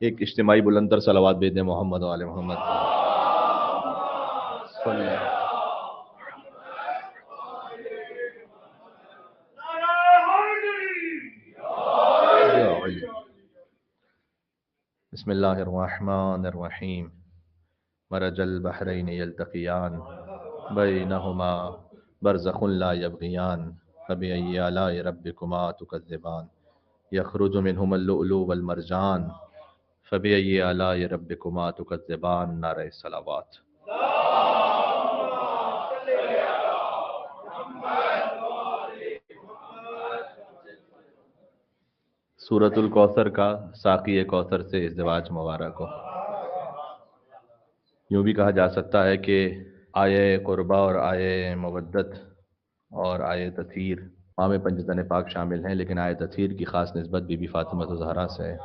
ایک اجتماعی بلندر صلوات بھیج دیں محمد و آل محمد صلی اللہ علیہ وسلم۔ بسم اللہ الرحمن الرحیم۔ مرج البحرین یلتقیان بینہما برزخ لا یبغیان فبأی آلاء ربکما تکذبان یخرج منہما اللؤلؤ والمرجان فبأی آلاء ربکما تکذبان۔ نعرہ صلوات۔ سورۃ الکوثر کا ساقی کوثر سے ازدواج مبارک ہو۔ یوں بھی کہا جا سکتا ہے کہ آیہ قربہ اور آیہ مودت اور آیہ تطہیر امام پنجتن پاک شامل ہیں، لیکن آیہ تطہیر کی خاص نسبت بی بی فاطمہ زہرا سے ہے۔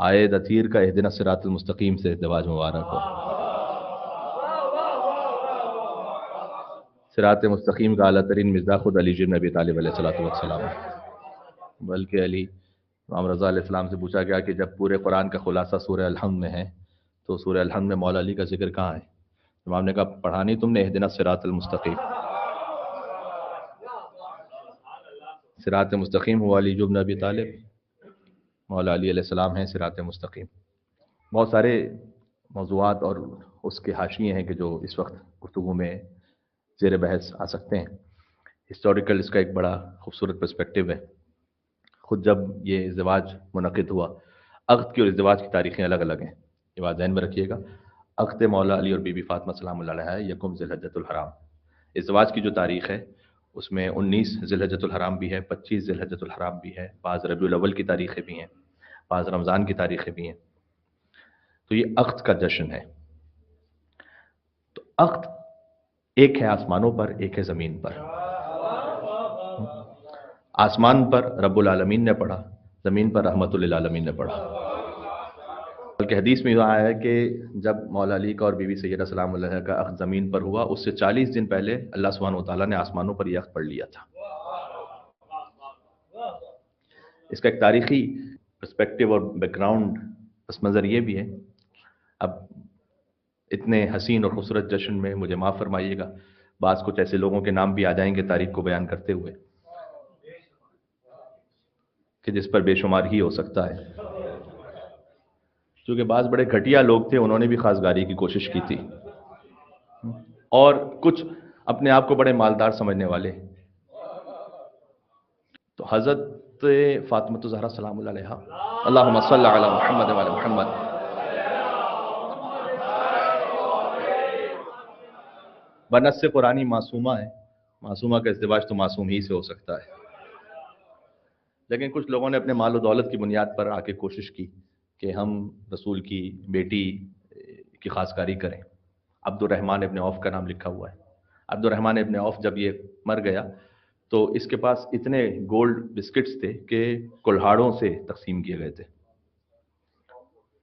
آیہ تطہیر کا اہدنا الصراط المستقیم سے ازدواج مبارک ہو۔ صراط مستقیم کا اعلیٰ ترین مصداق خود علی بن ابی طالب علیہ الصلوۃ والسلام ہے۔ بلکہ علی امام رضا علیہ السلام سے پوچھا گیا کہ جب پورے قرآن کا خلاصہ سورہ الحمد میں ہے تو سورہ الحمد میں مولا علی کا ذکر کہاں ہے؟ امام نے کہا پڑھا نہیں تم نے اہدنا الصراط المستقیم؟ صراط مستقیم ہوا علی بن ابی طالب، مولا علی علیہ السلام ہیں صراط مستقیم۔ بہت سارے موضوعات اور اس کے حاشیے ہیں کہ جو اس وقت گفتگو میں زیر بحث آ سکتے ہیں۔ ہسٹوریکل اس کا ایک بڑا خوبصورت پرسپیکٹو ہے۔ خود جب یہ ازدواج منعقد ہوا، عقد کی اور ازدواج کی تاریخیں الگ الگ ہیں، یہ بات ذہن میں رکھیے گا۔ عقد مولا علی اور بی بی فاطمہ سلام اللہ علیہ ہے یکم ذی الحجۃ الحرام۔ ازدواج کی جو تاریخ ہے اس میں 19 ذی الحجۃ الحرام بھی ہے، 25 ذی الحجۃ الحرام بھی ہے، بعض ربیع الاول کی تاریخیں بھی ہیں، بعض رمضان کی تاریخیں بھی ہیں۔ تو یہ عقد کا جشن ہے۔ تو عقد ایک ہے آسمانوں پر، ایک ہے زمین پر۔ آسمان پر رب العالمین نے پڑھا، زمین پر رحمت للعالمین نے پڑھا۔ بلکہ حدیث میں یہ آیا ہے کہ جب مولا علی کا اور بی بی سیدہ سلام اللہ کا عقد زمین پر ہوا، اس سے 40 دن پہلے اللہ سبحانہ وتعالیٰ نے آسمانوں پر یہ عقد پڑھ لیا تھا۔ اس کا ایک تاریخی پرسپیکٹو اور بیک گراؤنڈ پس منظر یہ بھی ہے۔ اب اتنے حسین اور خوبصورت جشن میں مجھے معاف فرمائیے گا، بعض کچھ ایسے لوگوں کے نام بھی آ جائیں گے تاریخ کو بیان کرتے ہوئے کہ جس پر بے شمار ہی ہو سکتا ہے، کیونکہ بعض بڑے گھٹیا لوگ تھے، انہوں نے بھی خاصگاری کی کوشش کی تھی، اور کچھ اپنے آپ کو بڑے مالدار سمجھنے والے۔ تو حضرت فاطمہ زہرا سلام اللہ علیہا، اللہم صلی علی محمد و علی محمد، بنص قرآنی معصومہ ہے۔ معصومہ کا ازدواج تو معصوم ہی سے ہو سکتا ہے، لیکن کچھ لوگوں نے اپنے مال و دولت کی بنیاد پر آ کے کوشش کی کہ ہم رسول کی بیٹی کی خاصکاری کریں۔ عبد الرحمن ابن عوف کا نام لکھا ہوا ہے۔ عبد الرحمن ابن عوف جب یہ مر گیا تو اس کے پاس اتنے گولڈ بسکٹس تھے کہ کلہاڑوں سے تقسیم کیے گئے تھے۔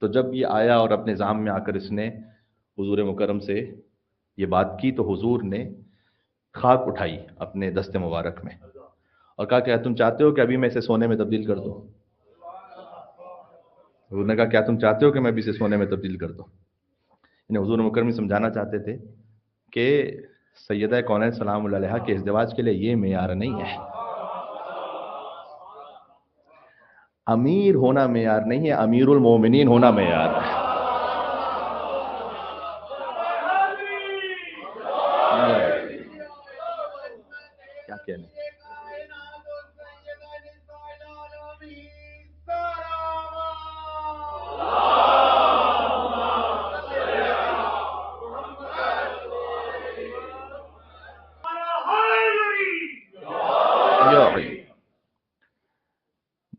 تو جب یہ آیا اور اپنے ذام میں آ کر اس نے حضور مکرم سے یہ بات کی تو حضور نے خاک اٹھائی اپنے دست مبارک میں اور کہا کیا تم چاہتے ہو کہ ابھی میں اسے سونے میں تبدیل کر دوں؟ حضور نے کہا کیا تم چاہتے ہو کہ میں بھی اسے سونے میں تبدیل کر دوں؟ انہیں حضور مکرم سمجھانا چاہتے تھے کہ سیدہ کونین سلام اللہ علیہا کے ازدواج کے لیے یہ معیار نہیں ہے، امیر ہونا معیار نہیں ہے، امیر المومنین ہونا معیار ہے۔ کیا کہنے،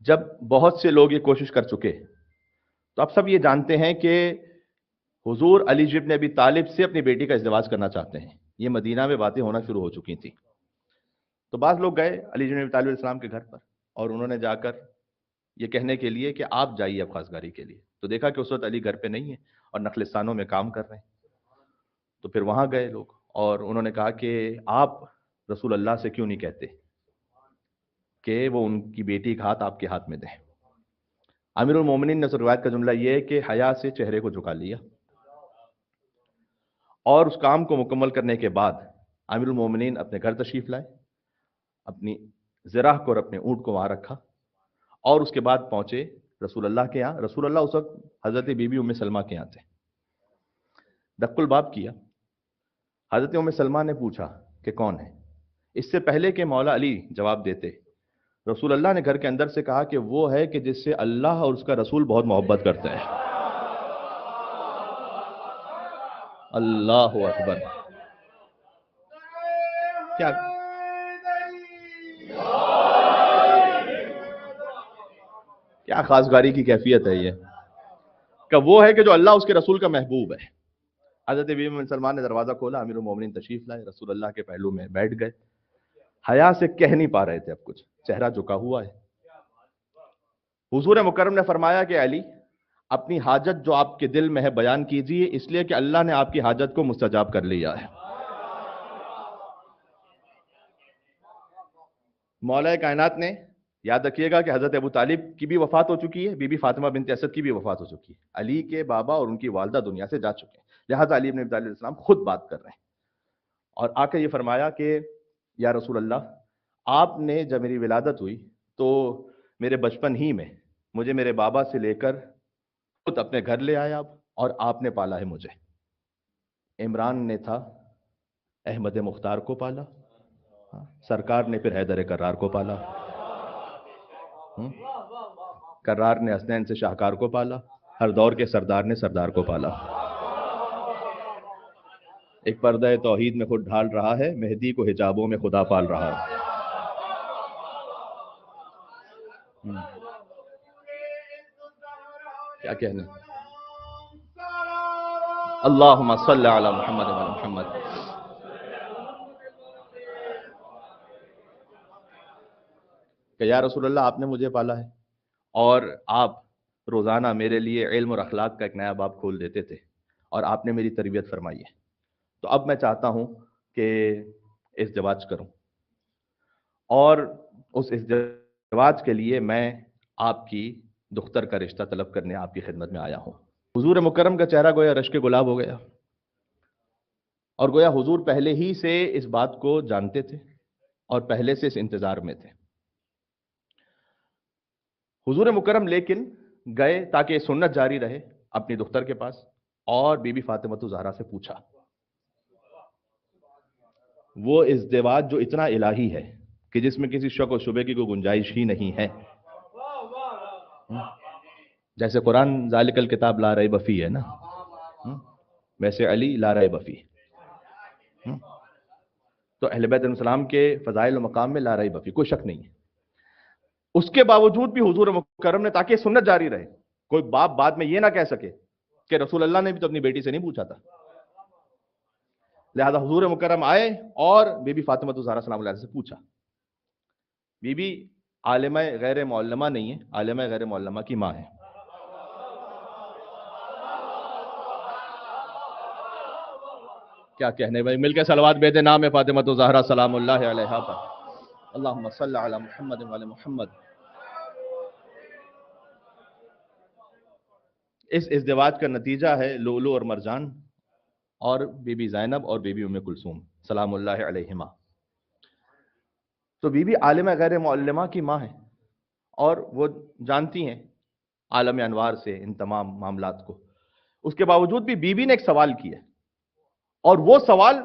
جب بہت سے لوگ یہ کوشش کر چکے تو اب سب یہ جانتے ہیں کہ حضور علی بن ابی طالب سے اپنی بیٹی کا ازدواج کرنا چاہتے ہیں۔ یہ مدینہ میں باتیں ہونا شروع ہو چکی تھیں۔ تو بعض لوگ گئے علی بن ابی طالب علیہ السلام کے گھر پر اور انہوں نے جا کر یہ کہنے کے لیے کہ آپ جائیے اب خاصگاری کے لیے، تو دیکھا کہ اس وقت علی گھر پہ نہیں ہے اور نخلستانوں میں کام کر رہے ہیں۔ تو پھر وہاں گئے لوگ اور انہوں نے کہا کہ آپ رسول اللہ سے کیوں نہیں کہتے کہ وہ ان کی بیٹی کا ہاتھ آپ کے ہاتھ میں دیں؟ امیر المومنین نے روایت کا جملہ یہ ہے کہ حیا سے چہرے کو جھکا لیا، اور اس کام کو مکمل کرنے کے بعد امیر المومنین اپنے گھر تشریف لائے، اپنی زراح کو اور اپنے اونٹ کو وہاں رکھا، اور اس کے بعد پہنچے رسول اللہ کے یہاں۔ رسول اللہ اس وقت حضرت بی بی ام سلمہ کے یہاں تھے۔ دق الباب کیا، حضرت ام سلمہ نے پوچھا کہ کون ہے؟ اس سے پہلے کہ مولا علی جواب دیتے، رسول اللہ نے گھر کے اندر سے کہا کہ وہ ہے کہ جس سے اللہ اور اس کا رسول بہت محبت کرتے ہیں۔ اللہ اکبر! کیا کیا خاصگاری کی کیفیت ہے یہ کہ وہ ہے کہ جو اللہ اس کے رسول کا محبوب ہے۔ حضرت بی بی ام سلمان نے دروازہ کھولا، امیر المومنین تشریف لائے، رسول اللہ کے پہلو میں بیٹھ گئے۔ حیا سے کہہ نہیں پا رہے تھے اب کچھ، چہرہ جھکا ہوا ہے۔ حضور مکرم نے فرمایا کہ علی، اپنی حاجت جو آپ کے دل میں ہے بیان کیجئے، اس لیے کہ اللہ نے آپ کی حاجت کو مستجاب کر لیا ہے۔ مولا کائنات نے، یاد رکھیے گا کہ حضرت ابو طالب کی بھی وفات ہو چکی ہے، بی بی فاطمہ بنت اسد کی بھی وفات ہو چکی ہے، علی کے بابا اور ان کی والدہ دنیا سے جا چکے ہیں، لہٰذا علی بن ابی طالب علیہ السلام خود بات کر رہے ہیں، اور آ کے یہ فرمایا کہ یا رسول اللہ، آپ نے جب میری ولادت ہوئی تو میرے بچپن ہی میں مجھے میرے بابا سے لے کر خود اپنے گھر لے آیا آپ، اور آپ نے پالا ہے مجھے۔ عمران نے تھا احمد مختار کو پالا، سرکار نے پھر حیدر کرار کو پالا، کرار نے حسنین سے شاہکار کو پالا، ہر دور کے سردار نے سردار کو پالا۔ ایک پردہ توحید میں خود ڈھال رہا ہے، مہدی کو حجابوں میں خدا پال رہا ہے۔ کیا کہنا؟ اللہم صلی علی محمد و محمد۔ کہ یا رسول اللہ، آپ نے مجھے پالا ہے، اور آپ روزانہ میرے لیے علم اور اخلاق کا ایک نیا باب کھول دیتے تھے، اور آپ نے میری تربیت فرمائی ہے، تو اب میں چاہتا ہوں کہ ازدواج کروں، اور اس ازدواج کے لیے میں آپ کی دختر کا رشتہ طلب کرنے آپ کی خدمت میں آیا ہوں۔ حضور مکرم کا چہرہ گویا رشک گلاب ہو گیا، اور گویا حضور پہلے ہی سے اس بات کو جانتے تھے اور پہلے سے اس انتظار میں تھے۔ حضور مکرم لیکن گئے تاکہ سنت جاری رہے اپنی دختر کے پاس، اور بی بی فاطمہ الزہرا سے پوچھا، وہ ازدواج جو اتنا الہی ہے کہ جس میں کسی شک و شبے کی کوئی گنجائش ہی نہیں ہے، جیسے قرآن ذالک الکتاب لا ریب فیہ ہے نا، ویسے علی لا ریب فیہ، تو اہل بیت علیہ السلام کے فضائل و مقام میں لا ریب فیہ، کوئی شک نہیں ہے۔ اس کے باوجود بھی حضور مکرم نے، تاکہ سنت جاری رہے، کوئی باپ بعد میں یہ نہ کہہ سکے کہ رسول اللہ نے بھی تو اپنی بیٹی سے نہیں پوچھا تھا، لہذا حضور مکرم آئے اور بی بی فاطمہ الزہرا سلام اللہ علیہ سے پوچھا۔ بی بی عالمہ غیر معلمہ نہیں ہے، عالمہ غیر معلمہ کی ماں ہے۔ کیا کہنے بھائی، مل کے صلوات بیدے نام فاطمہ الزہرا سلام اللہ علیہا پر، اللہم صلی علی محمد و علی محمد۔ اس ازدواج کا نتیجہ ہے لؤلؤ اور مرجان، اور بی بی زینب اور بی بی ام کلثوم سلام اللہ علیہما۔ تو بی بی عالمہ غیر معلمہ کی ماں ہے، اور وہ جانتی ہیں عالم انوار سے ان تمام معاملات کو، اس کے باوجود بھی بی بی نے ایک سوال کیا، اور وہ سوال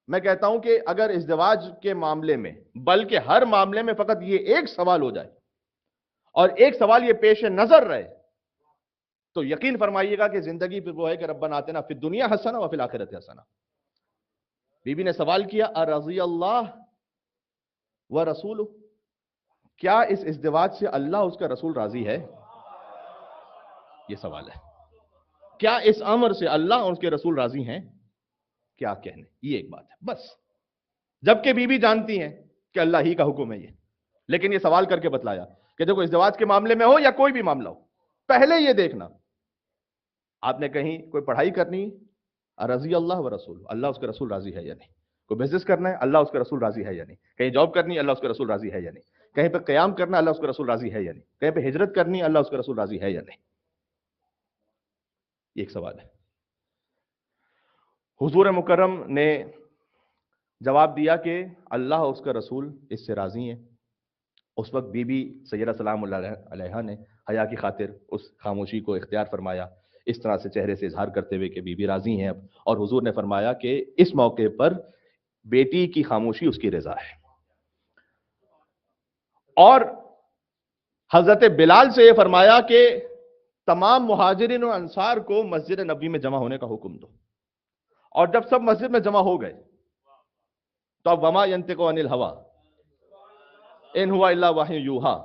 میں کہتا ہوں کہ اگر ازدواج کے معاملے میں، بلکہ ہر معاملے میں فقط یہ ایک سوال ہو جائے اور ایک سوال یہ پیش نظر رہے، تو یقین فرمائیے گا کہ زندگی پھر وہ ہے کہ ربنا آتنا فی الدنیا حسنہ وفی الآخرۃ حسنہ۔ بی بی نے سوال کیا، ارضی اللہ و رسولہ، کیا اس ازدواج سے اللہ اس کا رسول راضی ہے؟ یہ سوال ہے، کیا اس امر سے اللہ اور اس کے رسول راضی ہیں؟ کیا کہنے، یہ ایک بات ہے بس، جبکہ بی بی جانتی ہیں کہ اللہ ہی کا حکم ہے یہ، لیکن یہ سوال کر کے بتلایا کہ دیکھو ازدواج کے معاملے میں ہو یا کوئی بھی معاملہ ہو، پہلے یہ دیکھنا، آپ نے کہیں کوئی پڑھائی کرنی، رضی اللہ و رسول، اللہ اس کے رسول راضی ہے یا نہیں، کوئی بزنس کرنا ہے، اللہ اس کے رسول راضی ہے یا نہیں، کہیں جاب کرنی ہے، اللہ اس کے رسول راضی ہے یا نہیں، کہیں پہ قیام کرنا اللہ اس کا رسول راضی ہے یا نہیں، کہیں پہ ہجرت کرنی اللہ اس کا رسول راضی ہے یا نہیں، یہ ایک سوال ہے۔ حضور مکرم نے جواب دیا کہ اللہ اس کا رسول اس سے راضی ہیں۔ اس وقت بی بی سیدہ سلام اللہ علیہا نے حیا کی خاطر اس خاموشی کو اختیار فرمایا، اس طرح سے چہرے سے اظہار کرتے ہوئے کہ بی بی راضی ہیں اب، اور حضور نے فرمایا کہ اس موقع پر بیٹی کی خاموشی اس کی رضا ہے۔ اور حضرت بلال سے یہ فرمایا کہ تمام مہاجرین و انصار کو مسجد نبوی میں جمع ہونے کا حکم دو، اور جب سب مسجد میں جمع ہو گئے تو اب وما ینطق عن الہوی ان ہوا الا وحی یوحی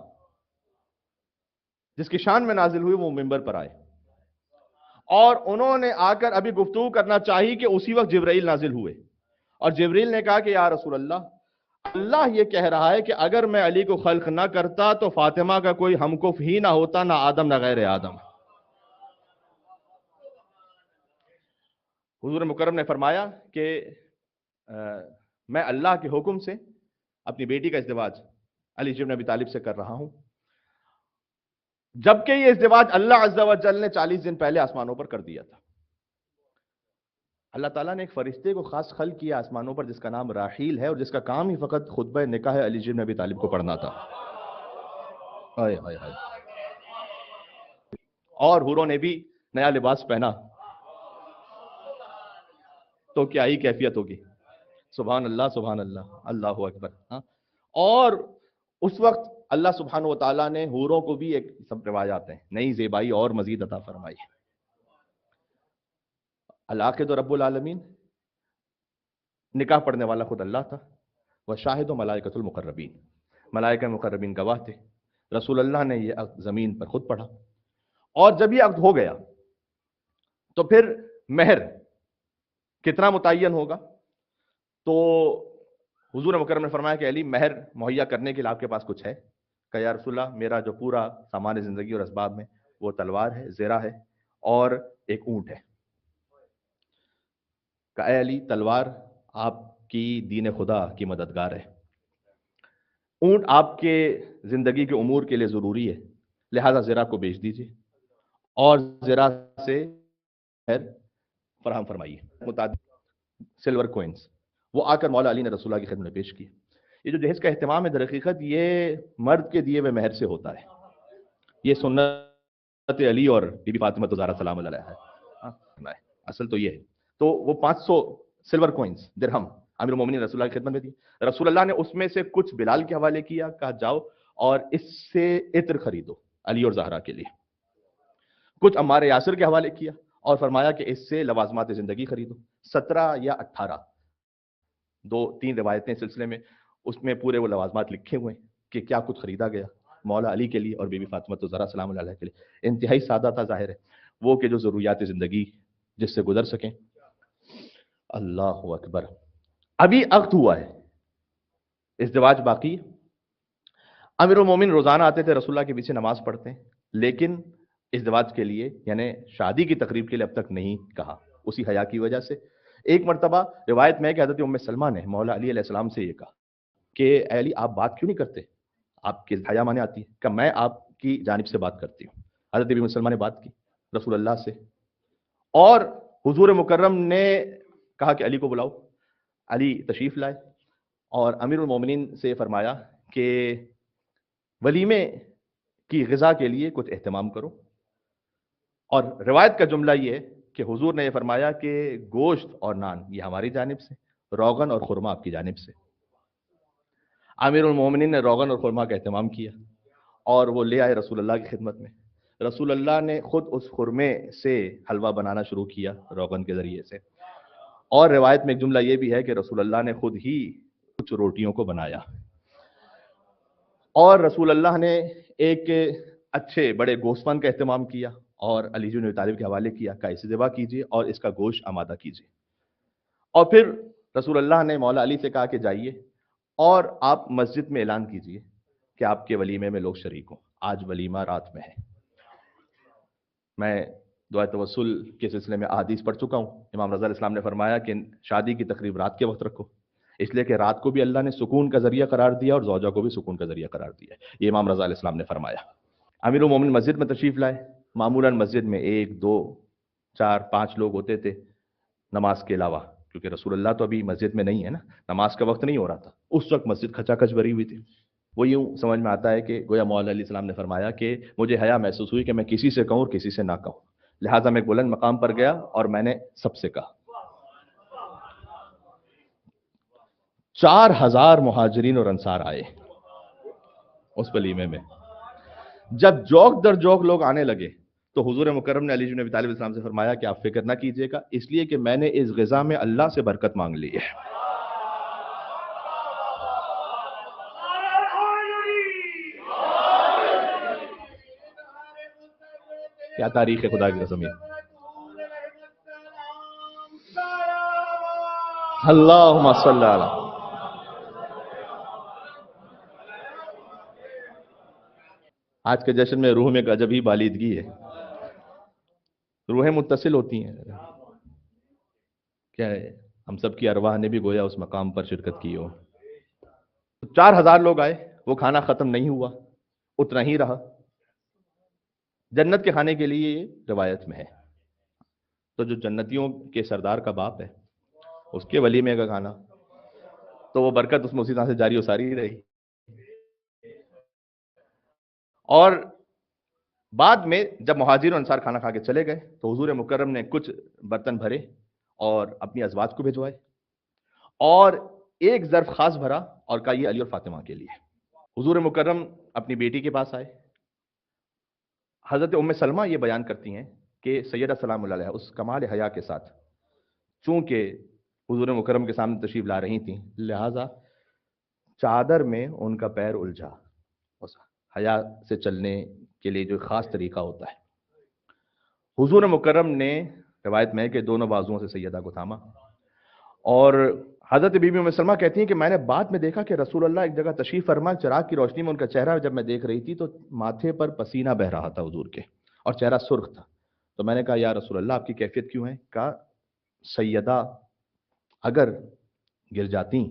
جس کی شان میں نازل ہوئی وہ منبر پر آئے، اور انہوں نے آ کر ابھی گفتگو کرنا چاہی کہ اسی وقت جبرائیل نازل ہوئے، اور جبرائیل نے کہا کہ یا رسول اللہ یہ کہہ رہا ہے کہ اگر میں علی کو خلق نہ کرتا تو فاطمہ کا کوئی ہم کف ہی نہ ہوتا، نہ آدم نہ غیر آدم۔ حضور مکرم نے فرمایا کہ میں اللہ کے حکم سے اپنی بیٹی کا ازدواج علی بن ابی طالب سے کر رہا ہوں، جبکہ یہ ازدواج اللہ عز و جل نے 40 دن پہلے آسمانوں پر کر دیا تھا۔ اللہ تعالیٰ نے ایک فرشتے کو خاص خلق کیا آسمانوں پر جس کا نام راحیل ہے، اور جس کا کام ہی فقط خطبہ نکاح علی بن ابی طالب کو پڑھنا تھا۔ اور حوروں نے بھی نیا لباس پہنا تو کیا ہی کیفیت ہوگی، سبحان اللہ سبحان اللہ، اللہ اکبر۔ اور اس وقت اللہ سبحانہ و تعالیٰ نے حوروں کو بھی ایک سب روایات ہیں نئی زیبائی اور مزید عطا فرمائی۔ العاقد رب العالمین، نکاح پڑھنے والا خود اللہ تھا، وشاہد و ملائکۃ المقربین، ملائکہ مقربین گواہ تھے، رسول اللہ نے یہ عقد زمین پر خود پڑھا، اور جب یہ عقد ہو گیا تو پھر مہر کتنا متعین ہوگا؟ تو حضور مکرم نے فرمایا کہ علی مہر مہیا کرنے کے لیے آپ کے پاس کچھ ہے؟ کہ یا رسول اللہ میرا جو پورا سامان زندگی اور اسباب میں وہ تلوار ہے، زرہ ہے اور ایک اونٹ ہے۔ کہ اے علی تلوار آپ کی دین خدا کی مددگار ہے، اونٹ آپ کے زندگی کے امور کے لیے ضروری ہے، لہذا زرہ کو بیچ دیجیے اور زرہ سے فراہم فرمائیے۔ متعدد سلور کوئنز وہ آ کر مولا علی نے رسول اللہ کی خدمت میں پیش کیے۔ یہ جو جہیز کا اہتمام ہے در حقیقت یہ مرد کے دیے ہوئے مہر سے ہوتا ہے، یہ سنت علی اور بی بی فاطمہ زہرا سلام اللہ علیہا ہے، اصل تو یہ ہے۔ تو وہ 500 سلور کوئنز درہم امیر المومنین رسول اللہ کی خدمت میں دی۔ رسول اللہ نے اس میں سے کچھ بلال کے حوالے کیا، کہا جاؤ اور اس سے عطر خریدو علی اور زہرا کے لیے، کچھ عمار یاسر کے حوالے کیا اور فرمایا کہ اس سے لوازمات زندگی خریدو۔ 17 یا 18 2-3 روایتیں سلسلے میں، اس میں پورے وہ لوازمات لکھے ہوئے ہیں کہ کیا کچھ خریدا گیا مولا علی کے لیے اور بی بی فاطمہ زہرا سلام اللہ علیہ کے لیے۔ انتہائی سادہ تھا، ظاہر ہے وہ کہ جو ضروریات زندگی جس سے گزر سکیں۔ اللہ اکبر، ابھی عقد ہوا ہے، ازدواج باقی۔ امیر المومنین روزانہ آتے تھے رسول اللہ کے پیچھے نماز پڑھتے ہیں، لیکن ازدواج کے لیے یعنی شادی کی تقریب کے لیے اب تک نہیں کہا، اسی حیا کی وجہ سے۔ ایک مرتبہ روایت میں کہ حضرت ام سلمہ نے مولا علی علیہ السلام سے یہ کہا کہ اے علی آپ بات کیوں نہیں کرتے، آپ کی حیا مانے آتی ہے؟ کہ میں آپ کی جانب سے بات کرتی ہوں۔ حضرت ام سلمہ نے بات کی رسول اللہ سے، اور حضور مکرم نے کہا کہ علی کو بلاؤ۔ علی تشریف لائے اور امیر المومنین سے فرمایا کہ ولیمے کی غذا کے لیے کچھ اہتمام کرو، اور روایت کا جملہ یہ ہے کہ حضور نے یہ فرمایا کہ گوشت اور نان یہ ہماری جانب سے، روغن اور خرما آپ کی جانب سے۔ امیر المومنین نے روغن اور خرما کا اہتمام کیا اور وہ لے آئے رسول اللہ کی خدمت میں۔ رسول اللہ نے خود اس خرمے سے حلوہ بنانا شروع کیا روغن کے ذریعے سے، اور روایت میں ایک جملہ یہ بھی ہے کہ رسول اللہ نے خود ہی کچھ روٹیوں کو بنایا، اور رسول اللہ نے ایک اچھے بڑے گوشتفند کا اہتمام کیا اور علی بن ابی طالب کے حوالے کیا کہ اسے ذبح کیجیے اور اس کا گوشت آمادہ کیجیے۔ اور پھر رسول اللہ نے مولا علی سے کہا کہ جائیے اور آپ مسجد میں اعلان کیجیے کہ آپ کے ولیمے میں لوگ شریک ہوں، آج ولیمہ رات میں ہے۔ میں دعائے توسل کے سلسلے میں احادیث پڑھ چکا ہوں، امام رضا علیہ السلام نے فرمایا کہ شادی کی تقریب رات کے وقت رکھو، اس لیے کہ رات کو بھی اللہ نے سکون کا ذریعہ قرار دیا اور زوجہ کو بھی سکون کا ذریعہ قرار دیا. یہ امام رضا علیہ السلام نے فرمایا. امیر المومنین مسجد میں تشریف لائے. معمولاً مسجد میں 1 2 4 5 لوگ ہوتے تھے نماز کے علاوہ، کیونکہ رسول اللہ تو ابھی مسجد میں نہیں ہے نا، نماز کا وقت نہیں ہو رہا تھا. اس وقت مسجد کھچا کھچ بھری ہوئی تھی. وہ یوں سمجھ میں آتا ہے کہ گویا مولا علیہ السلام نے فرمایا کہ مجھے حیا محسوس ہوئی کہ میں کسی سے کہوں اور کسی سے نہ کہوں، لہٰذا میں ایک بلند مقام پر گیا اور میں نے سب سے کہا. 4000 مہاجرین اور انصار آئے اس ولیمے میں. جب جوک در جوک لوگ آنے لگے تو حضور مکرم نے علی بن ابی طالب السلام سے فرمایا کہ آپ فکر نہ کیجیے گا، اس لیے کہ میں نے اس غذا میں اللہ سے برکت مانگ لی ہے. کیا تاریخ ہے خدا کی قسم. اللہم صلی علی. آج کے جشن میں روح میں ایک عجب ہی بالیدگی ہے. روحیں متصل ہوتی ہیں. کیا ہے، ہم سب کی ارواح نے بھی گویا اس مقام پر شرکت کی ہو. 4000 لوگ آئے، وہ کھانا ختم نہیں ہوا، اتنا ہی رہا. جنت کے کھانے کے لیے یہ روایت میں ہے. تو جو جنتیوں کے سردار کا باپ ہے اس کے ولیمے کا کھانا، تو وہ برکت اس میں اسی طرح سے جاری و ساری رہی. اور بعد میں جب مہاجر و انصار کھانا کھا کے چلے گئے تو حضور مکرم نے کچھ برتن بھرے اور اپنی ازواج کو بھجوائے اور ایک ظرف خاص بھرا اور کہا یہ علی اور فاطمہ کے لیے. حضور مکرم اپنی بیٹی کے پاس آئے. حضرت ام سلمہ یہ بیان کرتی ہیں کہ سیدہ سلام اللہ علیہا اس کمال حیا کے ساتھ چونکہ حضور مکرم کے سامنے تشریف لا رہی تھیں، لہذا چادر میں ان کا پیر الجھا. حیا سے چلنے کے لیے جو خاص طریقہ ہوتا ہے، حضور مکرم نے روایت میں ہے کہ دونوں بازوؤں سے سیدہ کو تھاما. اور حضرت بی بی ام سلمہ کہتی ہیں کہ میں نے بعد میں دیکھا کہ رسول اللہ ایک جگہ تشریف فرما، چراغ کی روشنی میں ان کا چہرہ جب میں دیکھ رہی تھی تو ماتھے پر پسینہ بہ رہا تھا حضور کے اور چہرہ سرخ تھا. تو میں نے کہا یا رسول اللہ آپ کی کیفیت کیوں ہے؟ کہا سیدہ اگر گر جاتی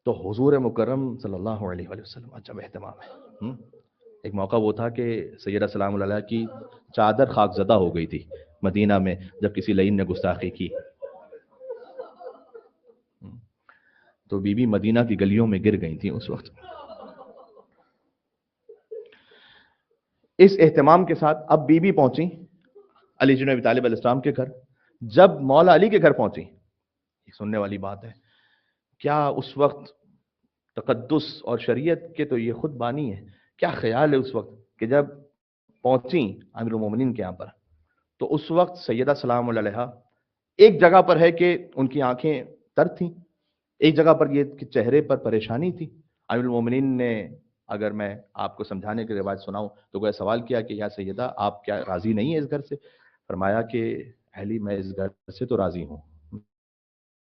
تو حضور مکرم صلی اللہ علیہ وآلہ وسلم عجب اہتمام ہے. ایک موقع وہ تھا کہ سیدہ سلام اللہ علیہ کی چادر خاک زدہ ہو گئی تھی مدینہ میں جب کسی لعین نے گستاخی کی، تو بی بی مدینہ کی گلیوں میں گر گئی تھیں اس وقت. اس اہتمام کے ساتھ اب بی بی پہنچی علی بن ابی طالب علیہ السلام کے گھر. جب مولا علی کے گھر پہنچی، یہ سننے والی بات ہے، کیا اس وقت تقدس اور شریعت کے تو یہ خود بانی ہے، کیا خیال ہے اس وقت کہ جب پہنچیں امیر المومنین کے یہاں پر تو اس وقت سیدہ سلام اللہ علیہا ایک جگہ پر ہے کہ ان کی آنکھیں تر تھیں، ایک جگہ پر یہ کہ چہرے پر پریشانی تھی. امیر المومنین نے اگر میں آپ کو سمجھانے کی روایت سناؤں تو وہ سوال کیا کہ یا سیدہ آپ کیا راضی نہیں ہیں اس گھر سے؟ فرمایا کہ اہلی میں اس گھر سے تو راضی ہوں،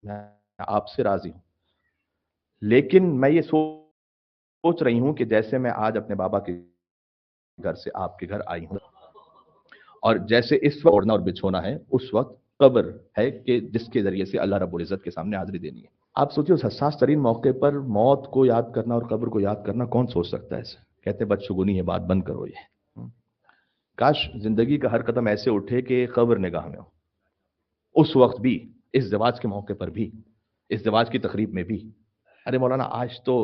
میں آپ سے راضی ہوں، لیکن میں یہ سوچ رہی ہوں کہ جیسے میں آج اپنے بابا کے گھر سے آپ کے گھر آئی ہوں اور جیسے اس وقت اوڑھنا اور بچھونا ہے، اس وقت قبر ہے کہ جس کے ذریعے سے اللہ رب العزت کے سامنے حاضری دینی ہے. آپ سوچیے اس حساس ترین موقع پر موت کو یاد کرنا اور قبر کو یاد کرنا کون سوچ سکتا ہے؟ کہتے بدشگونی ہے، بات بند کرو. یہ کاش زندگی کا ہر قدم ایسے اٹھے کہ قبر نگاہ میں ہو، اس وقت بھی، اس زواج کے موقع پر بھی، اس زواج کی تقریب میں بھی. ارے مولانا آج تو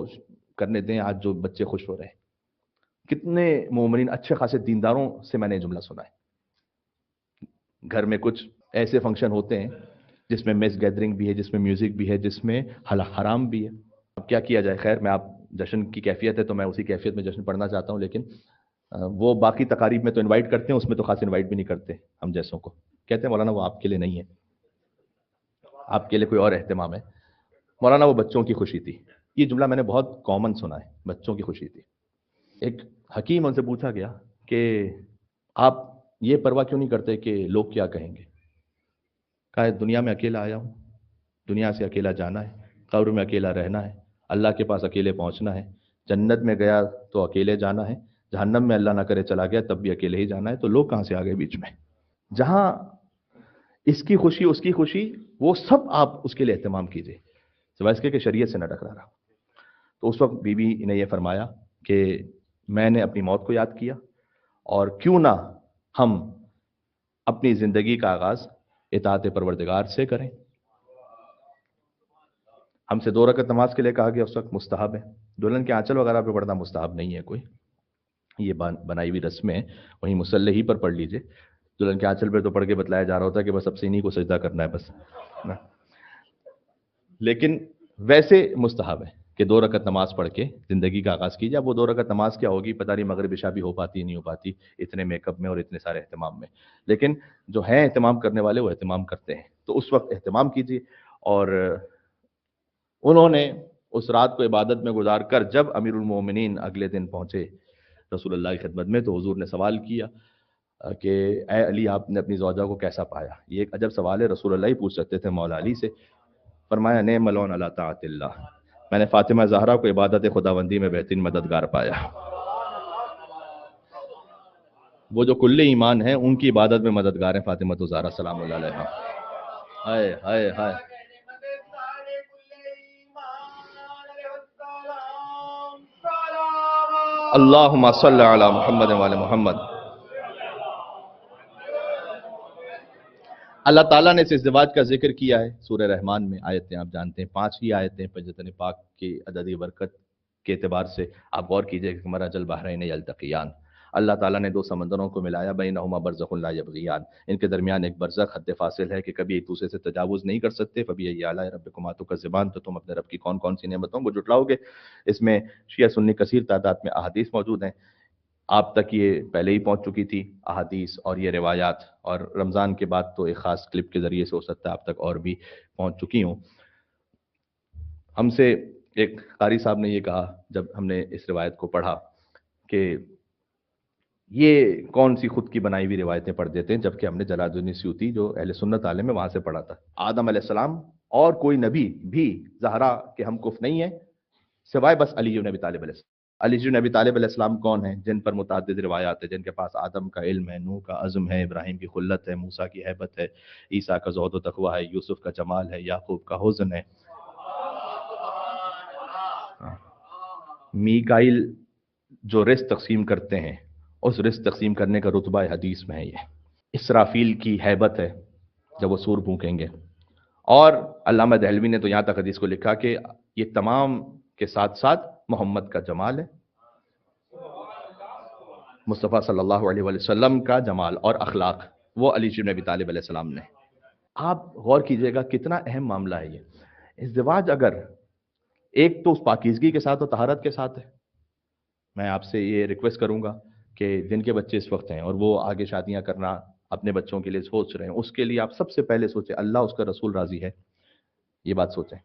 کرنے دیں، آج جو بچے خوش ہو رہے ہیں. کتنے مومنین اچھے خاصے دینداروں سے میں نے جملہ سنا ہے، گھر میں کچھ ایسے فنکشن ہوتے ہیں جس میں میس گیدرنگ بھی ہے، جس میں میوزک بھی ہے، جس میں حرام بھی ہے. اب کیا کیا جائے؟ خیر، میں آپ جشن کی کیفیت ہے تو میں اسی کیفیت میں جشن پڑھنا چاہتا ہوں، لیکن وہ باقی تقاریب میں تو انوائٹ کرتے ہیں، اس میں تو خاص انوائٹ بھی نہیں کرتے ہم جیسوں کو. کہتے ہیں مولانا وہ آپ کے لیے نہیں ہے، آپ کے لیے کوئی اور اہتمام ہے. مولانا وہ بچوں کی خوشی تھی. یہ جملہ میں نے بہت کامن سنا ہے، بچوں کی خوشی تھی. ایک حکیم ان سے پوچھا گیا کہ آپ یہ پرواہ کیوں نہیں کرتے کہ لوگ کیا کہیں گے؟ کہا دنیا میں اکیلا آیا ہوں، دنیا سے اکیلا جانا ہے، قبر میں اکیلا رہنا ہے، اللہ کے پاس اکیلے پہنچنا ہے، جنت میں گیا تو اکیلے جانا ہے، جہنم میں اللہ نہ کرے چلا گیا تب بھی اکیلے ہی جانا ہے، تو لوگ کہاں سے آ گئے بیچ میں؟ جہاں اس کی خوشی اس کی خوشی، وہ سب آپ اس کے لیے اہتمام کیجیے سوائے اس کے کہ شریعت سے نہ ٹکرا رہا۔ تو اس وقت بی بی نے یہ فرمایا کہ میں نے اپنی موت کو یاد کیا، اور کیوں نہ ہم اپنی زندگی کا آغاز اطاعت پروردگار سے کریں۔ ہم سے 2 رکعت نماز کے لیے کہا گیا، اس وقت مستحب ہے، دلہن کے آنچل وغیرہ پہ پڑھنا مستحب نہیں ہے کوئی، یہ بنائی ہوئی رسمیں، وہیں مصلی ہی پر پڑھ لیجئے۔ دلہن کے آنچل پہ تو پڑھ کے بتلایا جا رہا ہوتا ہے کہ بس اب سے انہیں کو سجدہ کرنا ہے بس، لیکن ویسے مستحب ہے کہ 2 رکعت نماز پڑھ کے زندگی کا آغاز کیجیے۔ اب وہ 2 رکعت نماز کیا ہوگی پتہ نہیں، مغرب عشاء بھی ہو پاتی نہیں ہو پاتی اتنے میک اپ میں اور اتنے سارے اہتمام میں، لیکن جو ہیں اہتمام کرنے والے وہ اہتمام کرتے ہیں، تو اس وقت اہتمام کیجیے۔ اور انہوں نے اس رات کو عبادت میں گزار کر جب امیر المومنین اگلے دن پہنچے رسول اللہ کی خدمت میں، تو حضور نے سوال کیا کہ اے علی، آپ نے اپنی زوجہ کو کیسا پایا؟ یہ ایک عجب سوال ہے، رسول اللہ ہی پوچھ سکتے تھے مولا علی سے۔ فرمایا نعم العون علی طاعت اللہ، میں نے فاطمہ زہرا کو عبادت خداوندی میں بہترین مددگار پایا۔ وہ جو کل ایمان ہیں ان کی عبادت میں مددگار ہیں فاطمہ زہرا سلام اللہ علیہا۔ ہائے ہائے ہائے، اللہم صلی علی محمد وعلی محمد۔ اللہ تعالیٰ نے اس ازدواج کا ذکر کیا ہے سورہ رحمان میں، آیتیں آپ جانتے ہیں، 5 ہی آیتیں فجرۃ پاک کی عددی برکت کے اعتبار سے آپ غور کیجئے کہ مرج البحرین یلتقیان، اللہ تعالیٰ نے 2 سمندروں کو ملایا، بینہما برزخ لا یبغیان، ان کے درمیان ایک برزخ حد فاصل ہے کہ کبھی ایک دوسرے سے تجاوز نہیں کر سکتے۔ فبأی آلاء ربکما تکذبان، تو تم اپنے رب کی کون کون سی نعمتوں کو جھٹلاؤ گے۔ اس میں شیعہ سنی کثیر تعداد میں احادیث موجود ہیں، آپ تک یہ پہلے ہی پہنچ چکی تھی احادیث اور یہ روایات، اور رمضان کے بعد تو ایک خاص کلپ کے ذریعے سے ہو سکتا ہے آپ تک اور بھی پہنچ چکی ہوں۔ ہم سے ایک قاری صاحب نے یہ کہا جب ہم نے اس روایت کو پڑھا کہ یہ کون سی خود کی بنائی ہوئی روایتیں پڑھ دیتے ہیں، جبکہ ہم نے جلال الدین سیوطی جو اہل سنت عالم ہے وہاں سے پڑھا تھا۔ آدم علیہ السلام اور کوئی نبی بھی زہرا کے ہم کف نہیں ہے سوائے بس علی بن ابی طالب علیہ السلام۔ علی بن ابی طالب علیہ السلام کون ہیں؟ جن پر متعدد روایات ہیں، جن کے پاس آدم کا علم ہے، نوح کا عزم ہے، ابراہیم کی خلت ہے، موسیٰ کی ہیبت ہے، عیسیٰ کا زہد و تقویٰ ہے، یوسف کا جمال ہے، یعقوب کا حزن ہے، میکائیل جو رزق تقسیم کرتے ہیں اس رزق تقسیم کرنے کا رتبہ حدیث میں ہے، یہ اسرافیل کی ہیبت ہے جب وہ سور پھونکیں گے، اور علامہ دہلوی نے تو یہاں تک حدیث کو لکھا کہ یہ تمام کے ساتھ ساتھ محمد کا جمال ہے، مصطفیٰ صلی اللہ علیہ وآلہ وسلم کا جمال اور اخلاق وہ علی بن ابی طالب علیہ السلام نے۔ آپ غور کیجئے گا کتنا اہم معاملہ ہے یہ ازدواج، اگر ایک تو اس پاکیزگی کے ساتھ اور طہارت کے ساتھ ہے۔ میں آپ سے یہ ریکویسٹ کروں گا کہ جن کے بچے اس وقت ہیں اور وہ آگے شادیاں کرنا اپنے بچوں کے لیے سوچ رہے ہیں، اس کے لیے آپ سب سے پہلے سوچیں اللہ اس کا رسول راضی ہے، یہ بات سوچیں،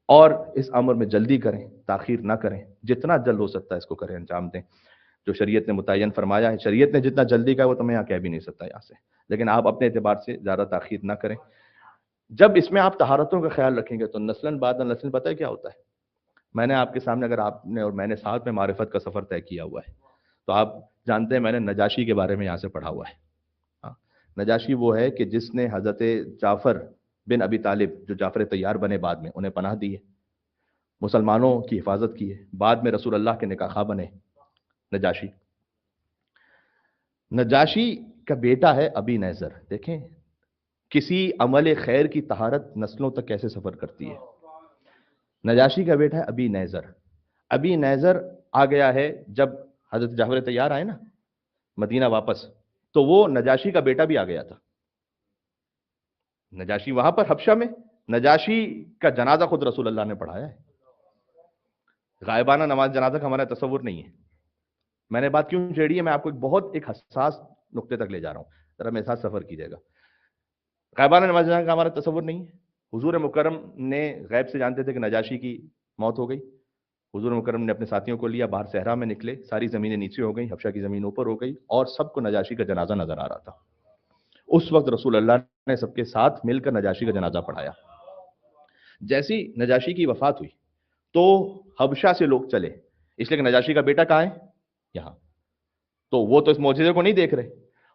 اور اس امر میں جلدی کریں، تاخیر نہ کریں، جتنا جلد ہو سکتا ہے اس کو کریں، انجام دیں جو شریعت نے متعین فرمایا ہے۔ شریعت نے جتنا جلدی کہا وہ تو میں یہاں کہہ بھی نہیں سکتا یہاں سے، لیکن آپ اپنے اعتبار سے زیادہ تاخیر نہ کریں۔ جب اس میں آپ طہارتوں کا خیال رکھیں گے تو نسلاً بعد نسل پتہ ہے کیا ہوتا ہے؟ میں نے آپ کے سامنے، اگر آپ نے اور میں نے ساتھ میں معرفت کا سفر طے کیا ہوا ہے تو آپ جانتے ہیں میں نے نجاشی کے بارے میں یہاں سے پڑھا ہوا ہے۔ نجاشی وہ ہے کہ جس نے حضرت جعفر بن ابی طالب جو جعفر طیار بنے بعد میں انہیں پناہ دی ہے، مسلمانوں کی حفاظت کی ہے، بعد میں رسول اللہ کے نکاح خواہ بنے نجاشی۔ نجاشی کا بیٹا ہے ابی نیزر، دیکھیں کسی عمل خیر کی طہارت نسلوں تک کیسے سفر کرتی ہے۔ نجاشی کا بیٹا ہے ابی نیزر، ابی نیزر آ گیا ہے جب حضرت جعفر طیار آئے نا مدینہ واپس، تو وہ نجاشی کا بیٹا بھی آ گیا تھا۔ نجاشی وہاں پر حبشہ میں، نجاشی کا جنازہ خود رسول اللہ نے پڑھایا ہے۔ غائبانہ نماز جنازہ کا ہمارا تصور نہیں ہے۔ میں نے بات کیوں چھیڑی ہے؟ میں آپ کو ایک حساس نقطے تک لے جا رہا ہوں، ذرا میرے ساتھ سفر کیجیے گا۔ غائبانہ نماز جنازہ کا ہمارا تصور نہیں ہے۔ حضور مکرم نے غیب سے جانتے تھے کہ نجاشی کی موت ہو گئی، حضور مکرم نے اپنے ساتھیوں کو لیا، باہر صحرا میں نکلے، ساری زمینیں نیچے ہو گئیں، حبشہ کی زمین اوپر ہو گئی، اور سب کو نجاشی کا جنازہ نظر آ رہا تھا۔ اس وقت رسول اللہ نے سب کے ساتھ مل کر نجاشی کا جنازہ پڑھایا۔ جیسی نجاشی کی وفات ہوئی تو حبشہ سے لوگ چلے، اس لیے کہ نجاشی کا بیٹا کہاں ہے؟ یہاں۔ تو وہ تو اس معجزے کو نہیں دیکھ رہے،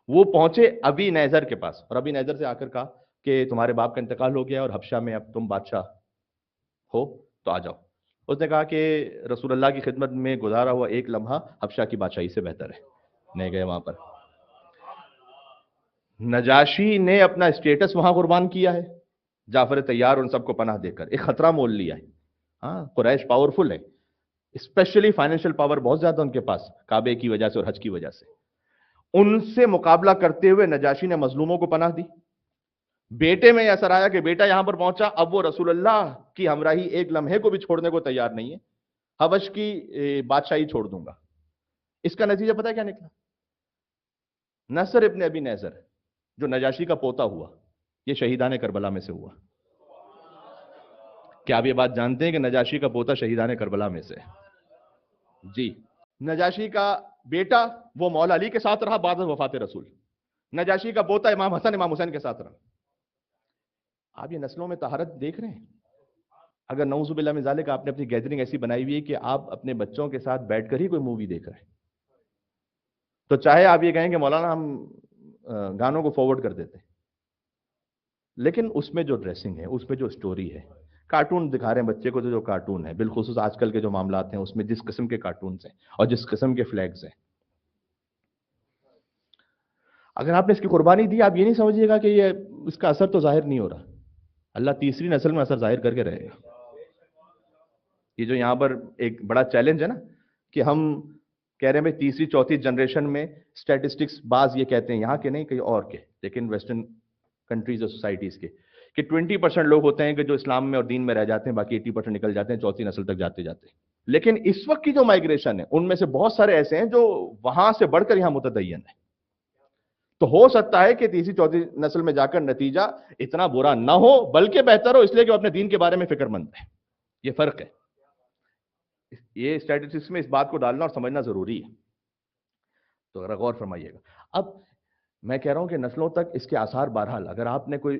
وہ پہنچے ابی نیزر کے پاس، اور ابی نیزر سے آ کر کہا کہ تمہارے باپ کا انتقال ہو گیا اور حبشہ میں اب تم بادشاہ ہو تو آ جاؤ. اس نے کہا کہ رسول اللہ کی خدمت میں گزارا ہوا ایک لمحہ حبشہ کی بادشاہی سے بہتر ہے. نہیں گئے وہاں پر. نجاشی نے اپنا اسٹیٹس وہاں قربان کیا ہے جعفر طیار ان سب کو پناہ دے کر. ایک خطرہ مول لیا ہے. ہاں قریش پاورفل ہے، اسپیشلی فائنینشیل پاور بہت زیادہ ان کے پاس کعبے کی وجہ سے اور حج کی وجہ سے. ان سے مقابلہ کرتے ہوئے نجاشی نے مظلوموں کو پناہ دی. بیٹے میں اثر آیا کہ بیٹا یہاں پر پہنچا، اب وہ رسول اللہ کی ہمراہی ایک لمحے کو بھی چھوڑنے کو تیار نہیں ہے. حبش کی بادشاہی چھوڑ دوں گا. اس کا نتیجہ پتہ ہے کیا نکلا؟ نصر ابن ابی نیزر جو نجاشی کا پوتا ہوا، یہ شہیدان کربلا میں سے ہوا. کیا آپ یہ بات جانتے ہیں کہ نجاشی کا پوتا شہیدان کربلا میں سے؟ جی. نجاشی کا بیٹا وہ مولا علی کے ساتھ رہا بعد وفات رسول. نجاشی کا پوتا امام حسن امام حسین کے ساتھ رہا. آپ یہ نسلوں میں طہارت دیکھ رہے ہیں. اگر نعوذ باللہ من ذالک آپ نے اپنی گیدرنگ ایسی بنائی ہوئی ہے کہ آپ اپنے بچوں کے ساتھ بیٹھ کر ہی کوئی مووی دیکھ رہے ہیں، تو چاہے آپ یہ کہیں کہ مولانا ہم گانوں کو فارورڈ کر دیتے ہیں، لیکن اس میں جو ڈریسنگ ہے، اس میں جو سٹوری ہے، کارٹون دکھا رہے ہیں بچے کو، تو جو کارٹون ہے بالخصوص آج کل کے جو معاملات ہیں اس میں جس قسم کے کارٹونز ہیں اور جس قسم کے فلیگز ہیں، اگر آپ نے اس کی قربانی دی، آپ یہ نہیں سمجھیے گا کہ یہ اس کا اثر تو ظاہر نہیں ہو رہا. اللہ تیسری نسل میں اثر ظاہر کر کے رہے گا. یہ جو یہاں پر ایک بڑا چیلنج ہے نا کہ ہم کہہ رہے ہیں بھائی تیسری چوتھی جنریشن میں اسٹیٹسٹکس بعض یہ کہتے ہیں، یہاں کے نہیں کہیں اور کے، لیکن ویسٹرن کنٹریز اور سوسائٹیز کے، کہ 20% لوگ ہوتے ہیں کہ جو اسلام میں اور دین میں رہ جاتے ہیں، باقی 80% نکل جاتے ہیں چوتھی نسل تک جاتے جاتے. لیکن اس وقت کی جو مائگریشن ہے ان میں سے بہت سارے ایسے ہیں جو وہاں سے بڑھ کر یہاں متدین ہیں. تو ہو سکتا ہے کہ تیسری چوتھی نسل میں جا کر نتیجہ اتنا برا نہ ہو بلکہ بہتر ہو، اس لیے کہ وہ اپنے دین کے بارے میں فکر مند ہے. یہ فرق ہے. یہ اسٹیٹسٹکس میں اس بات کو ڈالنا اور سمجھنا ضروری ہے. تو ذرا غور فرمائیے گا. اب میں کہہ رہا ہوں کہ نسلوں تک اس کے آثار بہرحال اگر آپ نے کوئی